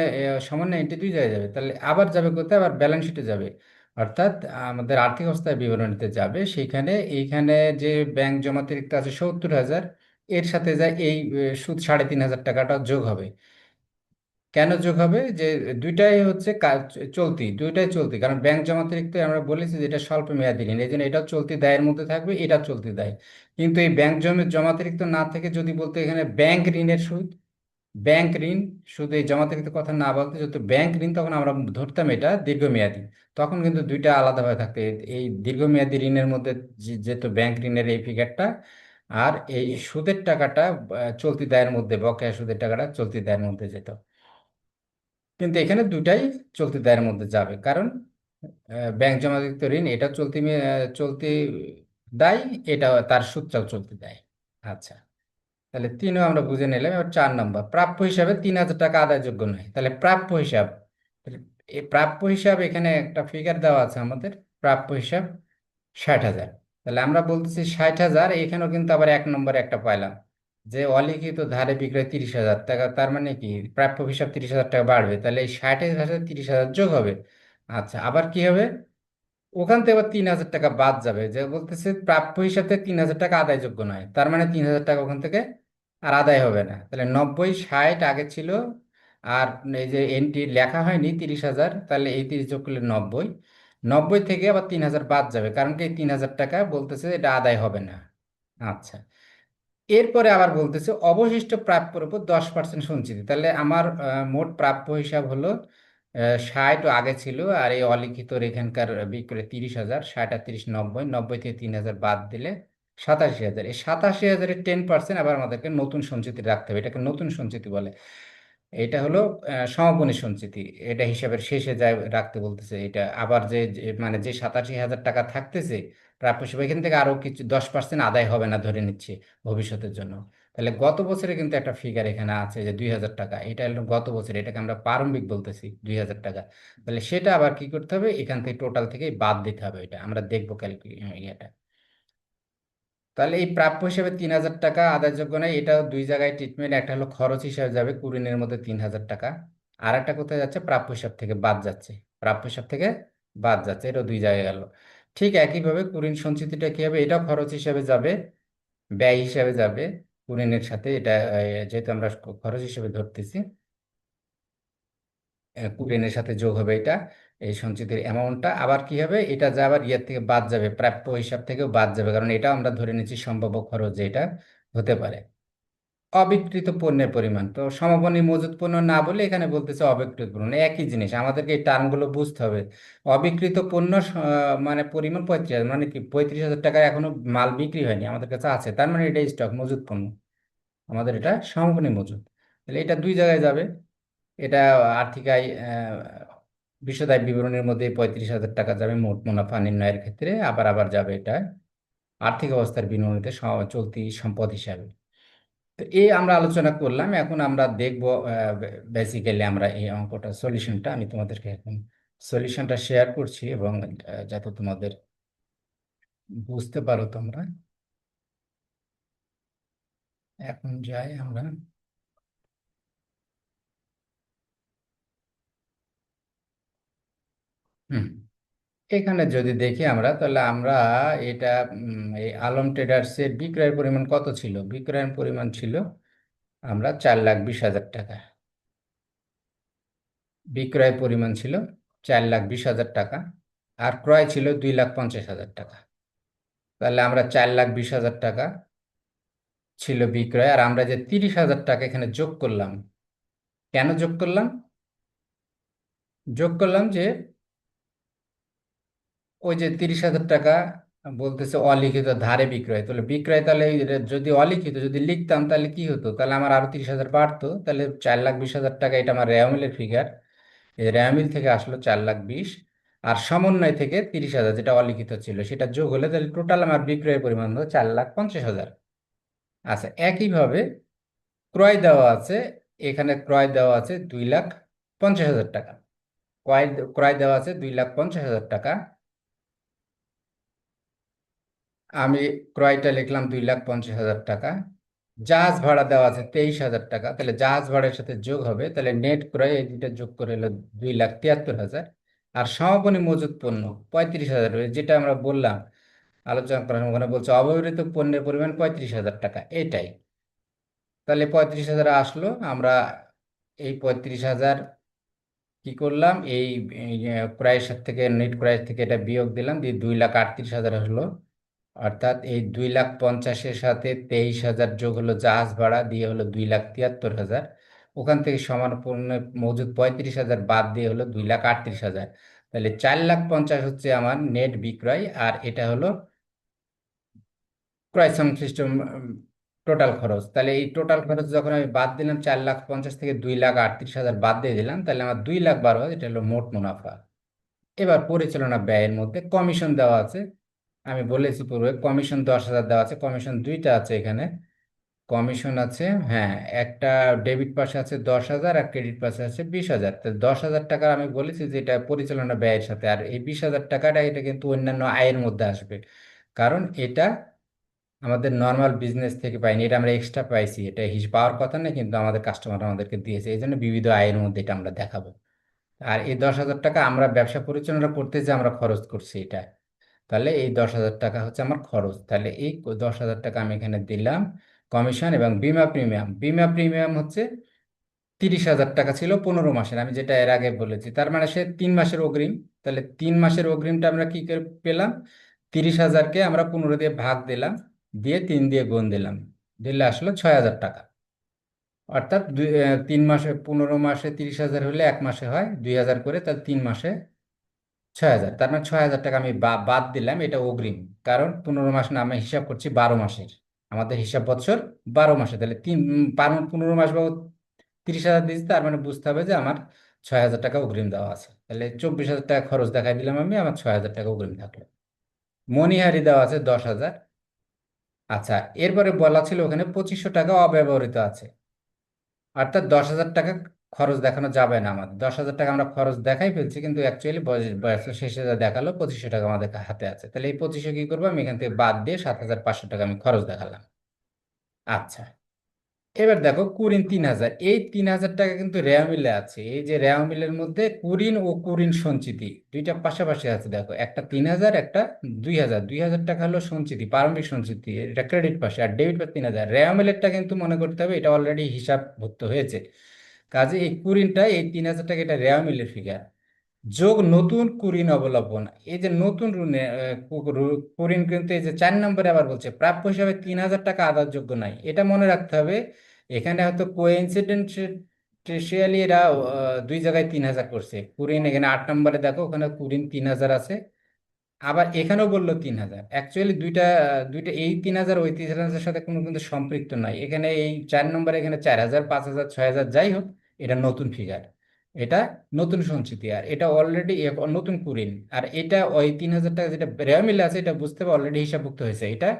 সামান্য এন্ট্রি দুই জায়গায় যাবে, তাহলে আবার যাবে কোথায়, আবার ব্যালেন্স শিটে যাবে, অর্থাৎ আমাদের আর্থিক অবস্থায় বিবরণীতে যাবে, সেইখানে এইখানে যে ব্যাংক জমাতিরিক্ত আছে 70,000, এর সাথে যায় এই সুদ 3,500 টাকাটা যোগ হবে। কেন যোগ হবে, যে দুইটাই হচ্ছে চলতি, দুইটাই চলতি, কারণ ব্যাংক জমাতিরিক্ত আমরা বলেছি যে এটা স্বল্প মেয়াদী ঋণ, এই জন্য এটা চলতি দায়ের মধ্যে থাকবে, এটা চলতি দায়। কিন্তু এই ব্যাংক জমাতিরিক্ত না থেকে যদি বলতে এখানে ব্যাংক ঋণের সুদ, ব্যাংক ঋণ, শুধু এই জমাতিরিক্ত কথা না বলতে, যত ব্যাংক ঋণ তখন আমরা ধরতাম এটা দীর্ঘমেয়াদী, তখন কিন্তু দুইটা আলাদাভাবে থাকতো, এই দীর্ঘমেয়াদী ঋণের মধ্যে যেহেতু ব্যাংক ঋণের এই ফিগারটা, আর এই সুদের টাকাটা চলতি দায়ের মধ্যে, বকেয়া সুদের টাকাটা চলতি দায়ের মধ্যে যেত। কিন্তু এখানে দুইটাই চলতি দায়ের মধ্যে যাবে, কারণ ব্যাংক জমাতিরিক্ত ঋণ এটা চলতি দায়, এটা তার সুদটাও চলতি দায়। আচ্ছা, তাহলে তিনও আমরা বুঝে নিলাম। এবার 4 নম্বর, প্রাপ্য হিসাবে 3,000 টাকা আদায়যোগ্য নয়। তাহলে প্রাপ্য হিসাব, তাহলে এই প্রাপ্য হিসাব এখানে একটা ফিগার দেওয়া আছে আমাদের, প্রাপ্য হিসাব 60,000। তাহলে আমরা বলতেছি 60,000, এখানেও কিন্তু আবার 1 নম্বরে একটা পাইলাম, যে অলিখিত ধারে বিক্রয় 30,000 টাকা, তার মানে কি প্রাপ্য হিসাব 30,000 টাকা বাড়বে, তাহলে এই 60,000 সাথে 30,000 যোগ হবে। আচ্ছা, আবার কি হবে, ওখান থেকে আবার 3,000 টাকা বাদ যাবে, যে বলতেছে প্রাপ্য হিসাবে 3,000 টাকা আদায়যোগ্য নয়, তার মানে 3,000 টাকা ওখান থেকে আর আদায় হবে না, তাহলে 90, 60 আগে ছিল, আর এই যে এন্ট্রি লেখা হয়নি 30,000, তাহলে এই 30 যোগ করলে 90, 90 থেকে আবার 3,000 বাদ যাবে, কারণ কি এই 3,000 টাকা বলতেছে এটা আদায় হবে না। আচ্ছা, এরপরে আবার বলতেছে অবশিষ্ট প্রাপ্যের উপর 10% সঞ্চিতি, তাহলে আমার মোট প্রাপ্য হিসাব হলো 60 আগে ছিল, আর এই অলিখিত এখানকার বিক্রয় 30,000, 60 আর 30 90, 90 থেকে 3,000 বাদ দিলে 87,000, এই 87,000-এর 10% আবার আমাদেরকে নতুন সঞ্চিতি রাখতে হবে, এটাকে নতুন সঞ্চিতি বলে। এটা হলো সমাপনী সঞ্চিতি, এটা হিসাবের শেষে যায় রাখতে বলতেছে, এটা আবার মানে যে 87,000 টাকা থাকতেছে প্রাপ্য হিসেবে, এখান থেকে আরো কিছু 10% আদায় হবে না ধরে নিচ্ছে ভবিষ্যতের জন্য। তাহলে গত বছরে কিন্তু একটা ফিগার এখানে আছে যে 2,000 টাকা, এটা হলো গত বছর, এটাকে আমরা প্রারম্ভিক বলতেছি 2,000 টাকা। তাহলে সেটা আবার কি করতে হবে, এখান থেকে টোটাল থেকে বাদ দিতে হবে, এটা আমরা দেখবো ইয়েটা। তাহলে এই প্রাপ্য হিসেবে 3,000 টাকা আদায়যোগ্য নয়, এটাও দুই জায়গায় ট্রিটমেন্ট, একটা হলো খরচ হিসাবে যাবে কুড়িনের মধ্যে 3,000 টাকা, আর একটা কোথায় যাচ্ছে, প্রাপ্য হিসাব থেকে বাদ যাচ্ছে, প্রাপ্য হিসাব থেকে বাদ যাচ্ছে, এটা দুই জায়গায় গেল। ঠিক একইভাবে কুড়িন সঞ্চিতিটা কি হবে, এটাও খরচ হিসাবে যাবে, ব্যয় হিসাবে যাবে কুড়িনের সাথে, এটা যেহেতু আমরা খরচ হিসেবে ধরতেছি। কুরিনের সাথে যোগ হবে এটা, এই সঞ্চিতির অ্যামাউন্টটা। আবার কি হবে, এটা যা আবার ইয়ের থেকে বাদ যাবে, প্রাপ্য হিসাব থেকেও বাদ যাবে, কারণ এটা আমরা ধরে নিচ্ছি সম্ভাব্য খরচ যে এটা হতে পারে। অবিক্রিত পণ্যের পরিমাণ তো সমাপনী মজুত পণ্য না বলে এখানে বলতেছে অবিক্রিত পণ্য, একই জিনিস, আমাদেরকে এই টার্মগুলো বুঝতে হবে। অবিকৃত পণ্য মানে পরিমাণ 35,000, মানে কি 35,000 টাকায় এখনো মাল বিক্রি হয়নি, আমাদের কাছে আছে, তার মানে এটা স্টক মজুত পণ্য, আমাদের এটা সমাপনী মজুত। তাহলে এটা দুই জায়গায় যাবে। এটা আর্থিক আয় বিশদ বিবরণীর মধ্যে 35,000 টাকা যাবে মোট মুনাফা নির্ণয়ের ক্ষেত্রে, আবার আবার যাবে এটা আর্থিক অবস্থার বিবরণীতে চলতি সম্পদ হিসাবে। তো এই আমরা আলোচনা করলাম, এখন আমরা দেখব বেসিক্যালি আমরা এই অঙ্কটা সলিউশনটা, আমি তোমাদেরকে এখন সলিউশনটা শেয়ার করছি, এবং যাতে তোমাদের বুঝতে পারো তোমরা। এখন যাই আমরা। হুম, এখানে যদি দেখি আমরা, তাহলে আমরা এটা এই আলম ট্রেডার্সের বিক্রয়ের পরিমাণ কত ছিল, বিক্রয়ের পরিমাণ ছিল আমরা 4,20,000 টাকা, বিক্রয় পরিমাণ ছিল 4,20,000 টাকা, আর ক্রয় ছিল 2,50,000 টাকা। তাহলে আমরা 4,20,000 টাকা ছিল বিক্রয়, আর আমরা যে 30,000 টাকা এখানে যোগ করলাম, কেন যোগ করলাম, যোগ করলাম যে ওই যে 30,000 টাকা বলতেছে অলিখিত ধারে বিক্রয়, তাহলে বিক্রয়, তাহলে এটা যদি অলিখিত যদি লিখতাম তাহলে কি হতো, তাহলে আমার আরো 30,000 বাড়তো, তাহলে 4,20,000 টাকা, এটা আমার রেওয়ামিলের ফিগার, এই রেওয়ামিল থেকে আসলো 4,20,000, আর সমন্বয় থেকে 30,000 যেটা অলিখিত ছিল সেটা যোগ হলে তাহলে টোটাল আমার বিক্রয়ের পরিমাণ হলো 4,50,000। আচ্ছা, একইভাবে ক্রয় দেওয়া আছে, এখানে ক্রয় দেওয়া আছে 2,50,000 টাকা, ক্রয় ক্রয় দেওয়া আছে 2,50,000 টাকা, আমি ক্রয়টা লিখলাম 2,50,000 টাকা। জাহাজ ভাড়া দেওয়া আছে 23,000 টাকা, তাহলে জাহাজ ভাড়ার সাথে যোগ হবে, তাহলে নেট ক্রয় এই দুইটা যোগ করে হলো 2,73,000। আর সমাপনী মজুত পণ্য 35,000, যেটা আমরা বললাম আলোচনা করার সময়, ওখানে বলছে অব্যবহৃত পণ্যের পরিমাণ 35,000 টাকা, এটাই। তাহলে 35,000 আসলো, আমরা এই 35,000 কি করলাম, এই ক্রয়ের সাথে থেকে নেট ক্রয়ের থেকে এটা বিয়োগ দিলাম, দিয়ে 2,38,000 হলো। অর্থাৎ এই 2,50,000-এর সাথে 23,000 যোগ হলো জাহাজ ভাড়া, দিয়ে হলো 2,73,000। ওখান থেকে সমান পণ্য মজুদ 35,000 বাদ দিয়ে হলো 2,38,000। তাহলে 4,50,000 হচ্ছে আমার নেট বিক্রয়, আর এটা হলো ক্রয় সংশ্লিষ্ট টোটাল খরচ। তাহলে এই টোটাল খরচ যখন আমি বাদ দিলাম, 4,50,000 থেকে 2,38,000 বাদ দিয়ে দিলাম, তাহলে আমার 2,12,000, এটা হলো মোট মুনাফা। এবার পরিচালনা ব্যয়ের মধ্যে কমিশন দেওয়া আছে, আমি বলেছি পূর্বে কমিশন 10,000 দেওয়া আছে, কমিশন দুইটা আছে এখানে, কমিশন আছে, হ্যাঁ, একটা ডেবিট পাশে আছে 10,000 আর ক্রেডিট পাশে আছে 20,000। তো 10,000 টাকা আমি বলেছি যে এটা পরিচালনা ব্যয়ের সাথে, আর এই 20,000 টাকাটা এটা কিন্তু অন্যান্য আয়ের মধ্যে আসবে, কারণ এটা আমাদের নর্মাল বিজনেস থেকে পাইনি, এটা আমরা এক্সট্রা পাইছি, এটা হিসেব পাওয়ার কথা না, কিন্তু আমাদের কাস্টমার আমাদেরকে দিয়েছে, এই জন্য বিবিধ আয়ের মধ্যে এটা আমরা দেখাবো। আর এই 10,000 টাকা আমরা ব্যবসা পরিচালনা করতে যে আমরা খরচ করছি এটা, তাহলে এই 10,000 টাকা হচ্ছে আমার খরচ, তাহলে এই 10,000 টাকা আমি এখানে দিলাম। কমিশন এবং বিমা প্রিমিয়াম, বিমা প্রিমিয়াম হচ্ছে 30,000 টাকা ছিল 15 মাসের, আমি যেটা এর আগে বলেছি, তার মানে সে 3 মাসের অগ্রিম। তাহলে 3 মাসের অগ্রিমটা আমরা কি করে পেলাম, 30,000-কে আমরা 15 দিয়ে ভাগ দিলাম, দিয়ে 3 দিয়ে গুণ দিলাম, দিলে আসলো 6,000 টাকা। অর্থাৎ 3 মাসে, 15 মাসে 30,000 হলে 1 মাসে হয় 2,000 করে, তাহলে 3 মাসে 6,000, তার মানে 6,000 টাকা আমি বাদ দিলাম, এটা অগ্রিম। কারণ 15 মাস না, আমি হিসাব করছি 12 মাসের, আমাদের হিসাব বছর 12 মাসে, তাহলে 15 মাস বা 30,000 দিয়েছি, তার মানে বুঝতে হবে যে আমার 6,000 টাকা অগ্রিম দেওয়া আছে, তাহলে 24,000 টাকা খরচ দেখাই দিলাম আমি, আমার 6,000 টাকা অগ্রিম থাকলো। মণিহারি দেওয়া আছে 10,000। আচ্ছা, এরপরে বলা ছিল ওখানে 2,500 টাকা অব্যবহৃত আছে, অর্থাৎ 10,000 টাকা খরচ দেখানো যাবে না, আমাদের 10,000 টাকা আমরা খরচ দেখাই ফেলছি, কিন্তু অ্যাকচুয়ালি বয়সের শেষে যা দেখালো 2,500 টাকা আমাদের হাতে আছে, তাহলে এই 2,500 কি করবো, আমি এখান থেকে বাদ দিয়ে 7,500 টাকা আমি খরচ দেখালাম। আচ্ছা, এবার দেখো কুরিন 3,000, এই 3,000 টাকা কিন্তু রেওয়া মিলে আছে, এই যে রেওয়া মিলের মধ্যে কুরিন ও কুরিন সঞ্চিতি দুইটা পাশাপাশি আছে, দেখো একটা 3,000, একটা 2,000, 2,000 টাকা হলো সঞ্চিতি, প্রারম্ভিক সঞ্চিতি, এটা ক্রেডিট পাশে, আর ডেবিট পাশে 3,000। রেওয়া মিলেরটা কিন্তু মনে করতে হবে এটা অলরেডি হিসাবভুক্ত হয়েছে, কাজে এই কুরিনটা, এই 3,000 টাকা, এটা রেওয়া মিলের ফিগার, যোগ নতুন কুরিন অবলম্বন। এই যে নতুন কুরিন, কিন্তু এই যে 4 নম্বরে আবার বলছে প্রাপ্য হিসাবে 3,000 টাকা আদায়যোগ্য নাই, এটা মনে রাখতে হবে। এখানে হয়তো কোইন্সিডেন্টিয়ালি এরা দুই জায়গায় 3,000 করছে। কুরিন এখানে 8 নম্বরে দেখো, ওখানে কুরিন 3,000 আছে, আবার এখানেও বললো 3,000। অ্যাকচুয়ালি দুইটা দুইটা, এই 3,000 ওই 3,000 সাথে কোনো কিন্তু সম্পৃক্ত নাই। এখানে এই 4 নম্বরে এখানে 4,000, 5,000, 6,000 যাই হোক, এটা নতুন ফিগার, এটা নতুন সঞ্চিতি, আর এটা অলরেডি নতুন কুরিন। আর এটা ওই 3,000 টাকা যেটা রেওয়া মিলে আছে, এটা বুঝতে হবে অলরেডি হিসাবভুক্ত হয়েছে, এটা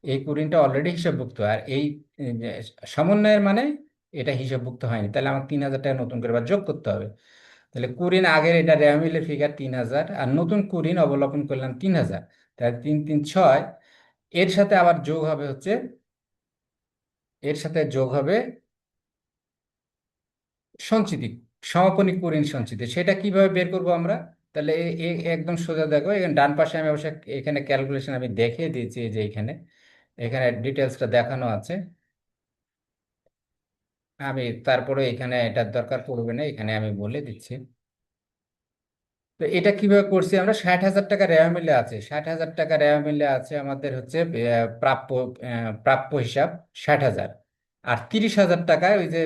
এই কুরিনটা অলরেডি হিসাবভুক্ত। আর এই যে সমন্বয়ের মানে এটা হিসাবভুক্ত হয়নি, তাহলে আমার 3,000 টাকা নতুন করে আবার যোগ করতে হবে। তাহলে কুরিন আগের এটা রেওয়া মিলের ফিগার 3,000, আর নতুন কুরিন অবলম্বন করলাম 3,000, তাহলে 3, 3, 6। এর সাথে আবার যোগ হবে হচ্ছে, এর সাথে যোগ হবে সঞ্চিতি, সমাপনী কুরিন সঞ্চিতি। সেটা কিভাবে বের করব আমরা? তাহলে একদম সোজা দেখো, এখানে ডান পাশে আমি অবশ্য এখানে ক্যালকুলেশন আমি দেখিয়ে দিয়েছি, যে এখানে এখানে ডিটেলসটা দেখানো আছে। আমি তারপরে এখানে এটার দরকার পড়বে না, এখানে আমি বলে দিচ্ছি। তো এটা কিভাবে করছি আমরা? 60,000 টাকা রেওয়া মিলে আছে, 60,000 টাকা রেওয়া মিলে আছে আমাদের হচ্ছে প্রাপ্য, প্রাপ্য হিসাব 60,000। আর 30,000 টাকায় ওই যে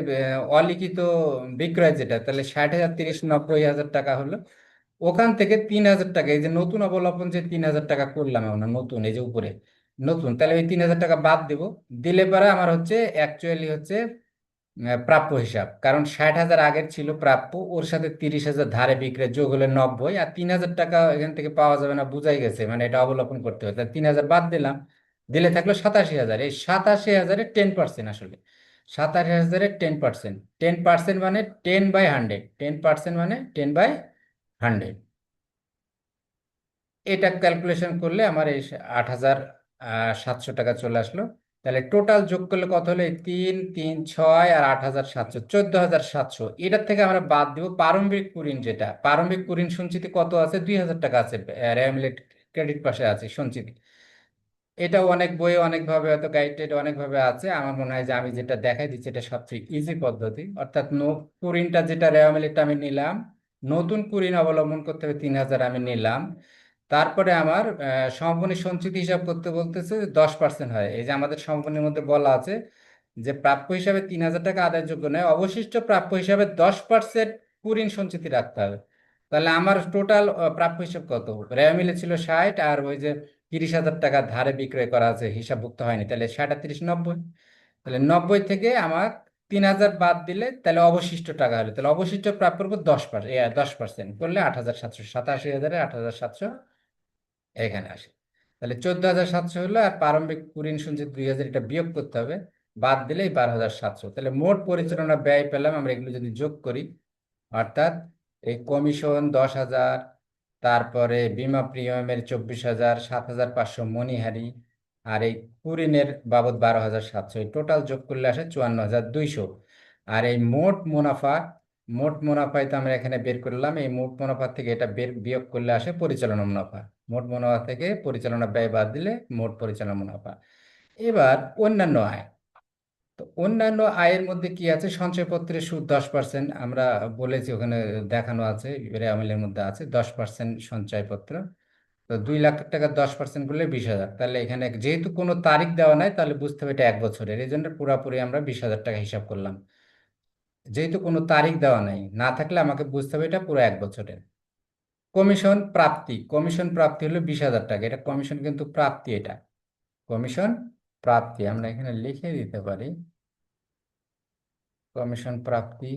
অলিখিত বিক্রয় যেটা, তাহলে 60,000, 30, 90,000 টাকা হলো। ওখান থেকে 3,000 টাকা, এই যে নতুন অবলম্বন যে 3,000 টাকা করলাম আমরা নতুন, এই যে উপরে নতুন, তাহলে ওই 3,000 টাকা বাদ দেব। দিলে পরে আমার হচ্ছে অ্যাকচুয়ালি হচ্ছে প্রাপ্য হিসাব, কারণ 60,000 আগের ছিল প্রাপ্য, ওর সাথে 30,000 ধারে বিক্রয় যোগ হলে 90, আর 3,000 টাকা এখান থেকে পাওয়া যাবে না, বুঝাই গেছে, মানে এটা অবলোকন করতে হবে। তাহলে 3,000 বাদ দিলাম, দিলে থাকলো 87,000। এই 87,000-এর 10% আসলে, 87,000-এর 10%, 10% মানে 10/100, 10% মানে 10/100। এটা ক্যালকুলেশন করলে আমার এই 8,700 টাকা চলে আসলো। তাহলে টোটাল যোগ করলে কত হলো? এই 3, 3, 6 আর 8,700, 14,700। এটার থেকে আমরা বাদ দিব প্রারম্ভিক কুরিন, যেটা প্রারম্ভিক কুরিন সঞ্চিতি কত আছে? 2,000 টাকা আছে, রেমলেট ক্রেডিট পাশে আছে সঞ্চিতি। এটা অনেক বইয়ে অনেকভাবে হয়তো গাইডেড অনেকভাবে আছে, আমার মনে হয় যে আমি যেটা দেখাই দিচ্ছি এটা সবচেয়ে ইজি পদ্ধতি। অর্থাৎ কুরিনটা যেটা রেওয়া মিলিটা আমি নিলাম, নতুন কুরিন অবলম্বন করতে হবে 3,000 আমি নিলাম। তারপরে আমার সমাপনী সঞ্চিতি হিসাব করতে বলতেছে 10% হয়। এই যে আমাদের সমাপনীর মধ্যে বলা আছে যে প্রাপ্য হিসাবে 3,000 টাকা আদায়যোগ্য নয়, অবশিষ্ট প্রাপ্য হিসাবে 10% কুরিন সঞ্চিতি রাখতে হবে। তাহলে আমার টোটাল প্রাপ্য হিসাব কত? রেওয়া মিলে ছিল 60, আর ওই যে 30,000 টাকা ধারে বিক্রয় করা আছে, হিসাবভুক্ত হয়নি, তাহলে 60 আর 30, 90। তাহলে 90 থেকে আমার 3,000 বাদ দিলে তাহলে অবশিষ্ট টাকা হলো, তাহলে অবশিষ্ট প্রাপ্যের উপর 10% করলে 8,700, 87,000-এ 8,700 এখানে আসে। তাহলে 14,700 হলো, আর প্রারম্ভিক কুরিন সঞ্চিত 2,000, এটা বিয়োগ করতে হবে, বাদ দিলেই 12,700। তাহলে মোট পরিচালনা ব্যয় পেলাম আমরা, এগুলো যদি যোগ করি, অর্থাৎ এই কমিশন 10,000, তারপরে বিমা প্রিমিয়ামের 24,000, 7,500 মণিহারি, আর এই কুরিনের বাবদ 12,700, এই টোটাল যোগ করলে আসে 54,200। আর এই মোট মুনাফা, মোট মুনাফায় তো আমরা এখানে বের করলাম, এই মোট মুনাফা থেকে এটা বিয়োগ করলে আসে পরিচালনা মুনাফা। মোট মুনাফা থেকে পরিচালনা ব্যয় বাদ দিলে মোট পরিচালনা মুনাফা। এবার অন্যান্য আয়। তো অন্যান্য আয়ের মধ্যে কি আছে? সঞ্চয়পত্রের সুদ 10%, আমরা বলেছি ওখানে দেখানো আছে, রেওয়ামিলের মধ্যে আছে 10% সঞ্চয়পত্র। তো 2,00,000 টাকা 10% করলে 20,000। তাহলে এখানে যেহেতু কোনো তারিখ দেওয়া নাই, তাহলে বুঝতে হবে এটা 1 বছরের, এই জন্য পুরাপুরি আমরা 20,000 টাকা হিসাব করলাম। যেহেতু কোনো তারিখ দেওয়া নাই, না থাকলে আমাকে বুঝতে হবে এটা পুরো 1 বছরের। কমিশন প্রাপ্তি, কমিশন প্রাপ্তি হলো 20,000 টাকা, এটা কমিশন কিন্তু প্রাপ্তি, এটা কমিশন প্রাপ্তি, আমরা এখানে লিখে দিতে পারি কমিশন প্রাপ্তি।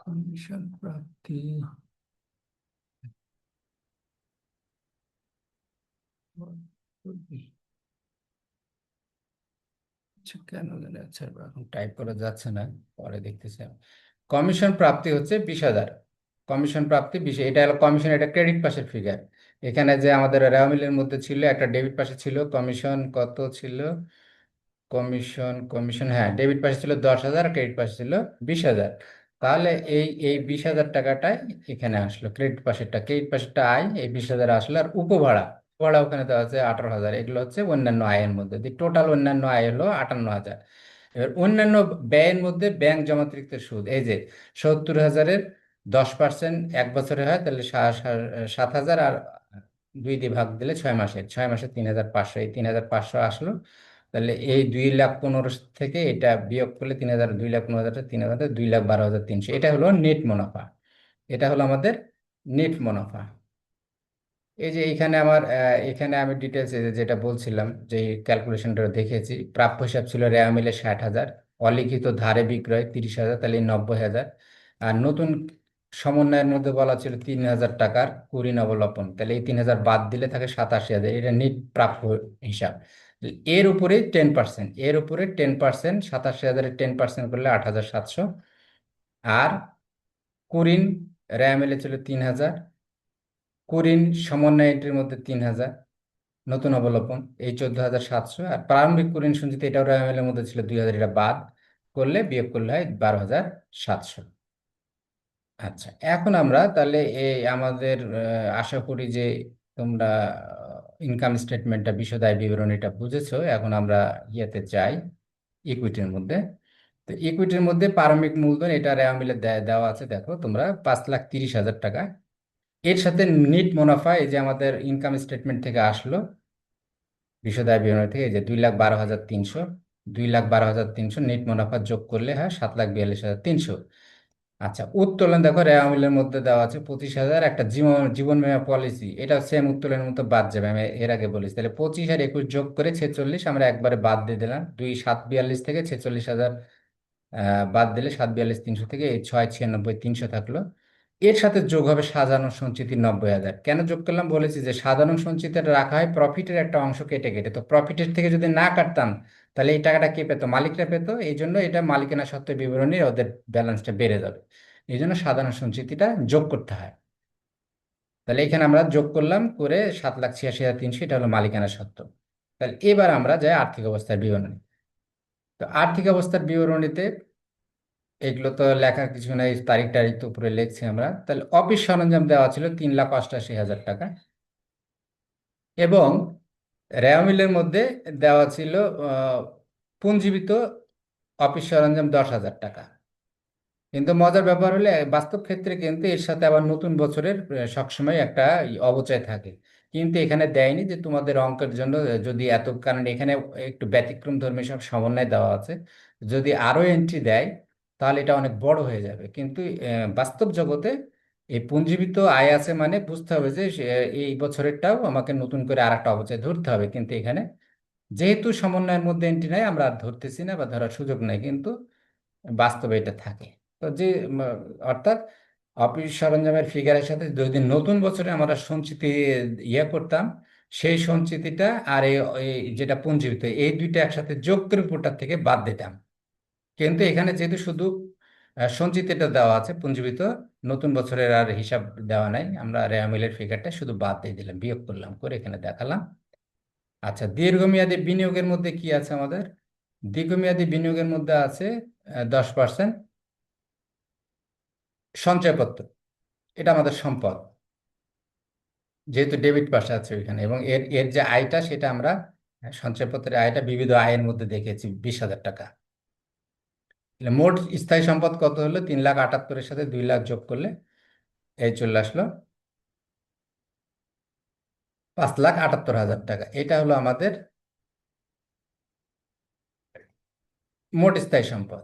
কমিশন প্রাপ্তি, আচ্ছা কেন জানি, আচ্ছা এখন টাইপ করা যাচ্ছে না, পরে দেখতেছি আমি। কমিশন প্রাপ্তি হচ্ছে 20,000, কমিশন প্রাপ্তি 20, এটা হলো কমিশন, এটা ক্রেডিট পাশের ফিগার। এখানে যে আমাদের রেওয়া মধ্যে ছিল একটা ডেবিট পাশে ছিল কমিশন, কত ছিল কমিশন? কমিশন, হ্যাঁ, ডেবিট পাশে ছিল 10,000, ক্রেডিট পাশে ছিল 20,000। তাহলে এই এই 20,000 টাকাটাই এখানে আসলো, ক্রেডিট পাশেরটা, ক্রেডিট পাশেরটা আয়, এই 20,000 আসলো। আর উপভাড়া, পড়া ওখানে দেওয়া আছে 18,000। এগুলো হচ্ছে অন্যান্য আয়ের মধ্যে, টোটাল অন্যান্য আয় হলো 58,000। এবার অন্যান্য ব্যয়ের মধ্যে ব্যাংক জমাতিরিক্ত সুদ, এই যে 70,000-এর 10% এক বছরে হয়, তাহলে 7,000, আর 2 দিয়ে ভাগ দিলে 6 মাসে, 6 মাসে 3,500, এই 3,500 আসলো। তাহলে এই 2,15,000 থেকে এটা বিয়োগ করলে 3,000, 2,15,000, 3,000, 2,12,300, এটা হলো নেট মুনাফা। এটা হলো আমাদের নেট মুনাফা। এই যে এখানে আমার এখানে আমি ডিটেলস যেটা বলছিলাম, যে ক্যালকুলেশনটা দেখেছি, প্রাপ্য হিসাব ছিল রেওয়া মিলে 60,000, অলিখিত ধারে বিক্রয় 30,000, তাহলে 90,000। আর নতুন সমন্বয়ের মধ্যে বলা ছিল 3,000 টাকার কুঋণ অবলম্বন, তাহলে এই 3,000 বাদ দিলে থাকে 87,000, এটা নিট প্রাপ্য হিসাব। এর উপরে 10%, এর উপরে 10%, 87,000-এর 10% করলে 8,700। আর কুঋণ রেওয়া মিলে ছিল 3,000, কুঋণ সমন্বয় এন্ট্রির মধ্যে 3,000, নতুন অবলম্বন এই 14,700। আর প্রারম্ভিক কুরিন সঞ্চিতি, এটাও এর মধ্যে ছিল 2,000, এটা বাদ করলে বিয়োগ করলে হয় 12,700। আচ্ছা, এখন আমরা তাহলে এই আমাদের আশা করি যে তোমরা ইনকাম স্টেটমেন্টটা, বিশদ আয় বিবরণীটা বুঝেছো। এখন আমরা ইয়েতে যাই, ইকুইটির মধ্যে। তো ইকুইটির মধ্যে প্রারম্ভিক মূলধন, এটা রেওয়া মিলে দেওয়া আছে, দেখো তোমরা 5,30,000 টাকা। এর সাথে নিট মুনাফা, এই যে আমাদের ইনকাম স্টেটমেন্ট থেকে আসলো, বিশদ আয় বিবরণী থেকে, এই যে 2,12,300, 2,12,300 নেট মুনাফা যোগ করলে হয় 7,42,300। আচ্ছা, উত্তোলন দেখো রেওয়া মিলের মধ্যে দেওয়া আছে 25,000, একটা জীবন জীবন বীমা পলিসি, এটা সেম উত্তোলনের মতো বাদ যাবে, আমি এর আগে বলেছি। তাহলে 25 আর 21 যোগ করে 46, আমরা একবারে বাদ দিয়ে দিলাম। 2,742 থেকে 46,000 বাদ দিলে 7,42,300 থেকে এই 6,96,300 থাকলো। এর সাথে যোগ হবে সাধারণ সঞ্চিতি 90,000। কেন যোগ করলাম বলেছি, যে সাধারণ সঞ্চিতিটা রাখা হয় প্রফিটের একটা অংশ কেটে কেটে, তো প্রফিটের থেকে যদি না কাটতাম তাহলে এই টাকাটা কে পেতো? মালিকরা পেতো। এই জন্য এটা মালিকানা সত্ত্ব বিবরণী, ওদের ব্যালেন্সটা বেড়ে যাবে, এই জন্য সাধারণ সঞ্চিতিটা যোগ করতে হয়। তাহলে এখানে আমরা যোগ করলাম, করে 7,86,300, এটা হলো মালিকানা সত্ত্ব। তাহলে এবার আমরা যাই আর্থিক অবস্থার বিবরণী। তো আর্থিক অবস্থার বিবরণীতে এগুলো তো লেখার কিছু নাই, তারিখ টারিখ তো উপরে লিখছি আমরা। তাহলে অফিস সরঞ্জাম দেওয়া ছিল 3,88,000 টাকা, এবং রেওয়া মিলের মধ্যে দেওয়া ছিল আহ, পুঞ্জীবিত অফিস সরঞ্জাম 10,000 টাকা। কিন্তু মজার ব্যাপার হলে বাস্তব ক্ষেত্রে কিন্তু এর সাথে আবার নতুন বছরের সবসময় একটা অবচয় থাকে, কিন্তু এখানে দেয়নি যে তোমাদের অঙ্কের জন্য যদি এত, কারণ এখানে একটু ব্যতিক্রম ধর্মী সব সমন্বয় দেওয়া আছে, যদি আরো এন্ট্রি দেয় তাহলে এটা অনেক বড় হয়ে যাবে। কিন্তু বাস্তব জগতে এই পুঞ্জীবিত আয় আছে মানে বুঝতে হবে যে এই বছরেরটাও আমাকে নতুন করে আর একটা অবচয় ধরতে হবে, কিন্তু এখানে যেহেতু সমন্বয়ের মধ্যে এন্ট্রি নাই, আমরা আর ধরতেছি না বা ধরার সুযোগ নাই, কিন্তু বাস্তবে এটা থাকে। তো যে অর্থাৎ অফিস সরঞ্জামের ফিগারের সাথে যদি নতুন বছরে আমরা সঞ্চিতি ইয়ে করতাম, সেই সঞ্চিতিটা আর এই যেটা পুঞ্জীবিত, এই দুইটা একসাথে যোগ করে উপরটার থেকে বাদ দিতাম। কিন্তু এখানে যেহেতু শুধু সঞ্চিতিটা দেওয়া আছে পুঞ্জীবিত, নতুন বছরের আর হিসাব দেওয়া নাই, আমরা রেওয়া মিলের ফিগারটা শুধু বাদ দিয়ে দিলাম, বিয়োগ করলাম, করে এখানে দেখালাম। আচ্ছা, দীর্ঘমেয়াদী বিনিয়োগের মধ্যে কি আছে আমাদের? দীর্ঘমেয়াদী বিনিয়োগের মধ্যে আছে 10% সঞ্চয়পত্র, এটা আমাদের সম্পদ, যেহেতু ডেবিট পাশে আছে ওইখানে, এবং এর এর যে আয়টা সেটা আমরা সঞ্চয়পত্রের আয়টা বিবিধ আয়ের মধ্যে দেখেছি 20,000 টাকা। তাহলে মোট স্থায়ী সম্পদ কত হলো? 3,78,000-এর সাথে 2,00,000 যোগ করলে এই চলে আসলো 5,78,000 টাকা। এটা হলো আমাদের মোট স্থায়ী সম্পদ।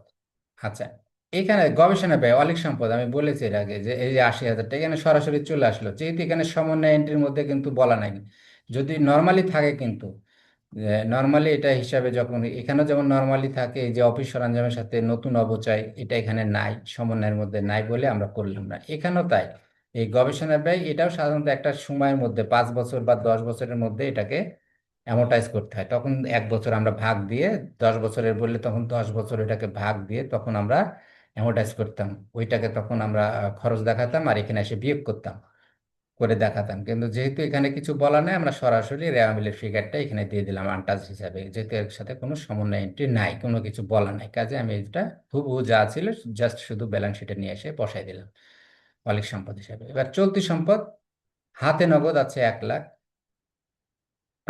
আচ্ছা, এখানে গবেষণা ব্যয় অলিক সম্পদ, আমি বলেছি এর আগে যে এই যে 80,000 টাকা এখানে সরাসরি চলে আসলো, যেহেতু এখানে সমন্বয় এন্ট্রির মধ্যে কিন্তু বলা নাই। যদি নর্মালি থাকে, কিন্তু নর্মালি এটা হিসাবে যখন এখানে যেমন নর্মালি থাকে, এই যে অফিস সরঞ্জামের সাথে নতুন অবচয়, এটা এখানে নাই, সমন্বয়ের মধ্যে নাই বলে আমরা করলাম না। এখানেও তাই, এই গবেষণা ব্যয় এটাও সাধারণত একটা সময়ের মধ্যে 5 বছর বা 10 বছরের মধ্যে এটাকে অ্যামোর্টাইজ করতে হয়। তখন 1 বছর আমরা ভাগ দিয়ে, 10 বছরের বললে তখন 10 বছর এটাকে ভাগ দিয়ে তখন আমরা অ্যামোর্টাইজ করতাম, ওইটাকে তখন আমরা খরচ দেখাতাম, আর এখানে এসে বিয়োগ করতাম, করে দেখাতাম। কিন্তু যেহেতু এখানে কিছু বলা নেই, আমরা সরাসরি রেওয়া মিলের ফিগারটা এখানে দিয়ে দিলাম আনটাচ হিসাবে, যেহেতু এর সাথে কোনো সমন্বয় এন্ট্রি নাই, কোনো কিছু বলা নাই, কাজে আমি এটা হুবহু যা ছিল জাস্ট শুধু ব্যালেন্স শিটে নিয়ে এসে বসাই দিলাম মালিক সম্পদ হিসাবে। এবার চলতি সম্পদ, হাতে নগদ আছে 1,00,000,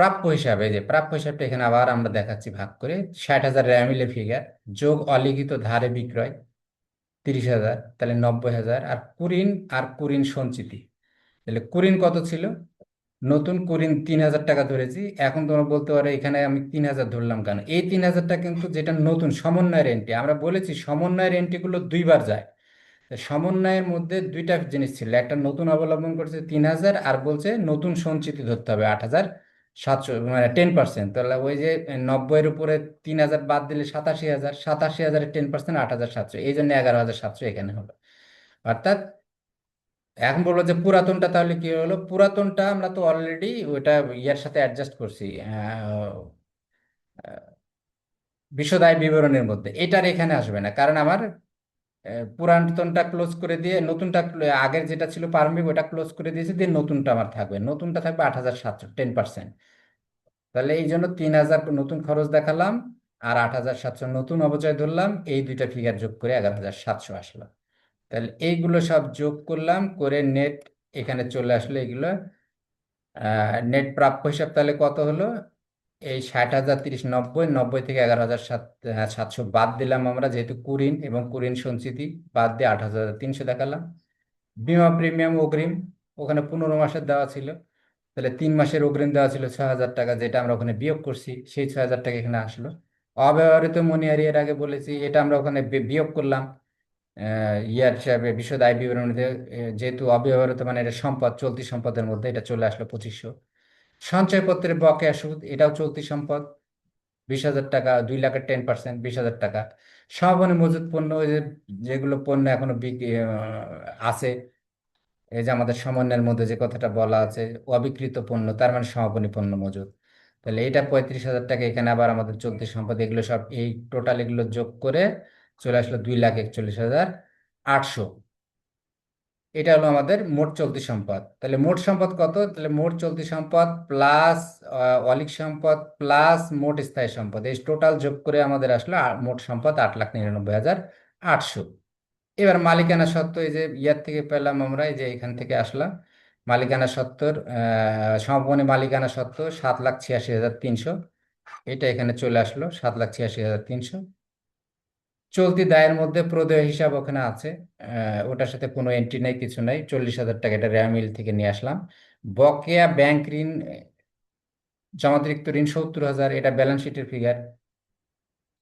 প্রাপ্য হিসাবে, যে প্রাপ্য হিসাবটা এখানে আবার আমরা দেখাচ্ছি ভাগ করে, 60,000 রেয়ামিলে ফিগার যোগ অলিখিত ধারে বিক্রয় 30,000, তাহলে 90,000। আর কুরিন, আর কুরিন সঞ্চিতি, তাহলে কুরিন কত ছিল? নতুন কুরিন 3,000 টাকা ধরেছি। এখন তোমরা বলতে পারো এখানে আমি 3,000 ধরলাম কেন? এই 3,000টা কিন্তু যেটা নতুন সমন্বয়ের এন্ট্রি, আমরা বলেছি সমন্বয়ের এন্ট্রিগুলো দুইবার যায়। তো সমন্বয়ের মধ্যে দুইটা জিনিস ছিল, একটা নতুন অবলম্বন করছে 3,000, আর বলছে নতুন সঞ্চিতি ধরতে হবে 8,700, মানে 10%। তাহলে ওই যে 90-এর উপরে 3,000 বাদ দিলে 87,000, 87,000-এর 10% 8,700, এই জন্য 11,700 এখানে হলো। অর্থাৎ এখন বলবো যে পুরাতনটা তাহলে কি হলো? পুরাতনটা আমরা তো অলরেডি ওইটা ইয়ার সাথে অ্যাডজাস্ট করছি, বিশদ আয় বিবরণের মধ্যে। এটার এখানে আসবে না, কারণ আমার পুরাতনটা ক্লোজ করে দিয়ে নতুনটা আগের যেটা ছিল প্রারম্ভিক ওটা ক্লোজ করে দিয়েছি, দিয়ে নতুনটা আমার থাকবে, নতুনটা থাকবে 8,700, 10%। তাহলে এই জন্য 3,000 নতুন খরচ দেখালাম, আর 8,700 নতুন অবচয় ধরলাম, এই দুইটা ফিগার যোগ করে 11,700 আসলো। তাহলে এইগুলো সব যোগ করলাম, করে নেট এখানে চলে আসলো এগুলো। নেট প্রাপ্য হিসাব তাহলে কত হলো? এই 60,000, 30, 90, 90 থেকে 11,700 বাদ দিলাম আমরা, যেহেতু কুরিন এবং কুরিন সঞ্চিতি বাদ দিয়ে 8,300 দেখালাম। বিমা প্রিমিয়াম অগ্রিম ওখানে 15 মাসের দেওয়া ছিল, তাহলে 3 মাসের অগ্রিম দেওয়া ছিল 6,000 টাকা, যেটা আমরা ওখানে বিয়োগ করছি, সেই 6,000 টাকা এখানে আসলো। অব্যবহৃত মনিহারি এর আগে বলেছি, এটা আমরা ওখানে বিয়োগ করলাম ইয়ার হিসাবে বিশদ আয় বিবরণীতে। যেহেতু অব্যবহৃত মানে এটা সম্পদ, চলতি সম্পদের মধ্যে, এটা চলে আসলো 2,500। সঞ্চয়পত্রের বকেয়া সুদ, এটাও চলতি সম্পদ, 20,000 টাকা, 2,00,000-এর 10%, 20,000 টাকা। সমাপনী মজুত পণ্য, ওই যে যেগুলো পণ্য এখনো আছে, এই যে আমাদের সমন্বয়ের মধ্যে যে কথাটা বলা আছে, অবিকৃত পণ্য, তার মানে সমাপনী পণ্য মজুত। তাহলে এটা 35,000 টাকা, এখানে আবার আমাদের চলতি সম্পদ, এগুলো সব এই টোটাল এগুলো যোগ করে চলে আসলো 2,41,800। এটা হলো আমাদের মোট চলতি সম্পদ। তাহলে মোট সম্পদ কত? তাহলে মোট চলতি সম্পদ প্লাস অলিক সম্পদ প্লাস মোট স্থায়ী সম্পদ, এই টোটাল যোগ করে আমাদের আসলো মোট সম্পদ 8,99,800। এবার মালিকানা সত্ত্ব, এই যে ইয়ার থেকে পেলাম আমরা, এই যে এখান থেকে আসলাম মালিকানা সত্ত্বর, সমাপনী মালিকানা সত্ত্ব 7,86,300, এটা এখানে চলে আসলো 7,86,300। চলতি দায়ের মধ্যে প্রদেয় হিসাব ওখানে আছে, ওটার সাথে কোনো এন্ট্রি নাই, কিছু নাই, 40,000 টাকা, এটা রেয়া মিল থেকে নিয়ে আসলাম। বকেয়া ব্যাংক ঋণ, জমাতিরিক্ত ঋণ 70,000, এটা ব্যালেন্স শিটের ফিগার।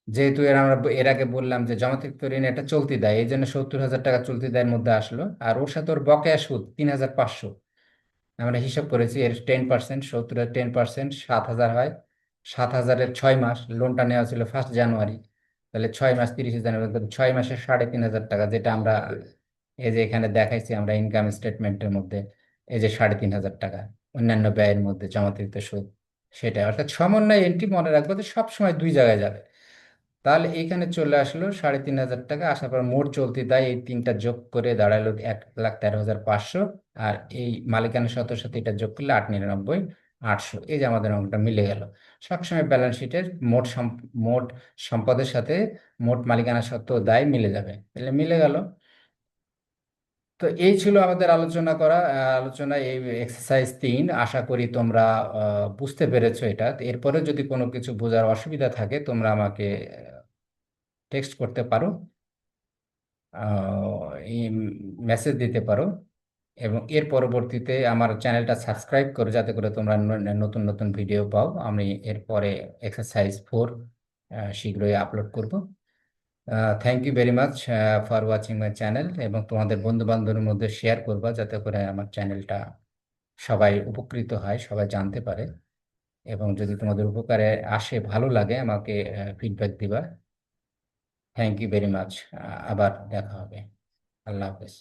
যেহেতু আমরা এর আগে বললাম যে জমাতিরিক্ত ঋণ এটা চলতি দায়, এই জন্য 70,000 টাকা চলতি দায়ের মধ্যে আসলো। আর ওর সাথে ওর বকেয়া সুদ 3,500, আমরা হিসাব করেছি এর 10%, 70-এর 10% 7,000 হয়। 7,000-এর 6 মাস, লোনটা নেওয়া ছিল 1 জানুয়ারি, তাহলে 6 মাস 30,000, 6 মাসে 3,500 টাকা, যেটা আমরা এই যে এখানে দেখাইছি আমরা ইনকাম স্টেটমেন্টের মধ্যে, এই যে 3,500 টাকা অন্যান্য ব্যয়ের মধ্যে জমাতিরিক্ত সুদ, সেটা। অর্থাৎ সমন্বয় এন্ট্রি মনে রাখবো যে সবসময় দুই জায়গায় যাবে। তাহলে এখানে চলে আসলো 3,500 টাকা, আসার পর মোট চলতি দায় এই তিনটা যোগ করে দাঁড়ালো 1,13,500। আর এই মালিকানা সত্ত্বের সাথে এটা যোগ করলে 8,99,800, এই যে আমাদের অঙ্কটা মিলে গেল। সবসময় ব্যালেন্স শিটের মোট সম্পদের সাথে মোট মালিকানা সত্ত্ব ও দায় মিলে যাবে, তাহলে মিলে গেল। তো এই ছিল আমাদের আলোচনা করা আলোচনা, এই এক্সারসাইজ 3। আশা করি তোমরা বুঝতে পেরেছো এটা। এরপরে যদি কোনো কিছু বোঝার অসুবিধা থাকে তোমরা আমাকে টেক্সট করতে পারো, এই মেসেজ দিতে পারো, এবং এর পরবর্তীতে আমার চ্যানেলটা সাবস্ক্রাইব করো, যাতে করে তোমরা নতুন নতুন ভিডিও পাও। আমি এরপরে এক্সারসাইজ 4 শীঘ্রই আপলোড করব। Thank you very much for watching my channel, এবং তোমাদের বন্ধু বান্ধবের মধ্যে শেয়ার করবা, যাতে করে আমার চ্যানেলটা সবাই উপকৃত হয়, সবাই জানতে পারে। এবং যদি তোমাদের উপকারে আসে, ভালো লাগে, আমাকে ফিডব্যাক দিবা। Thank you very much. আবার দেখা হবে। আল্লাহ হাফেজ।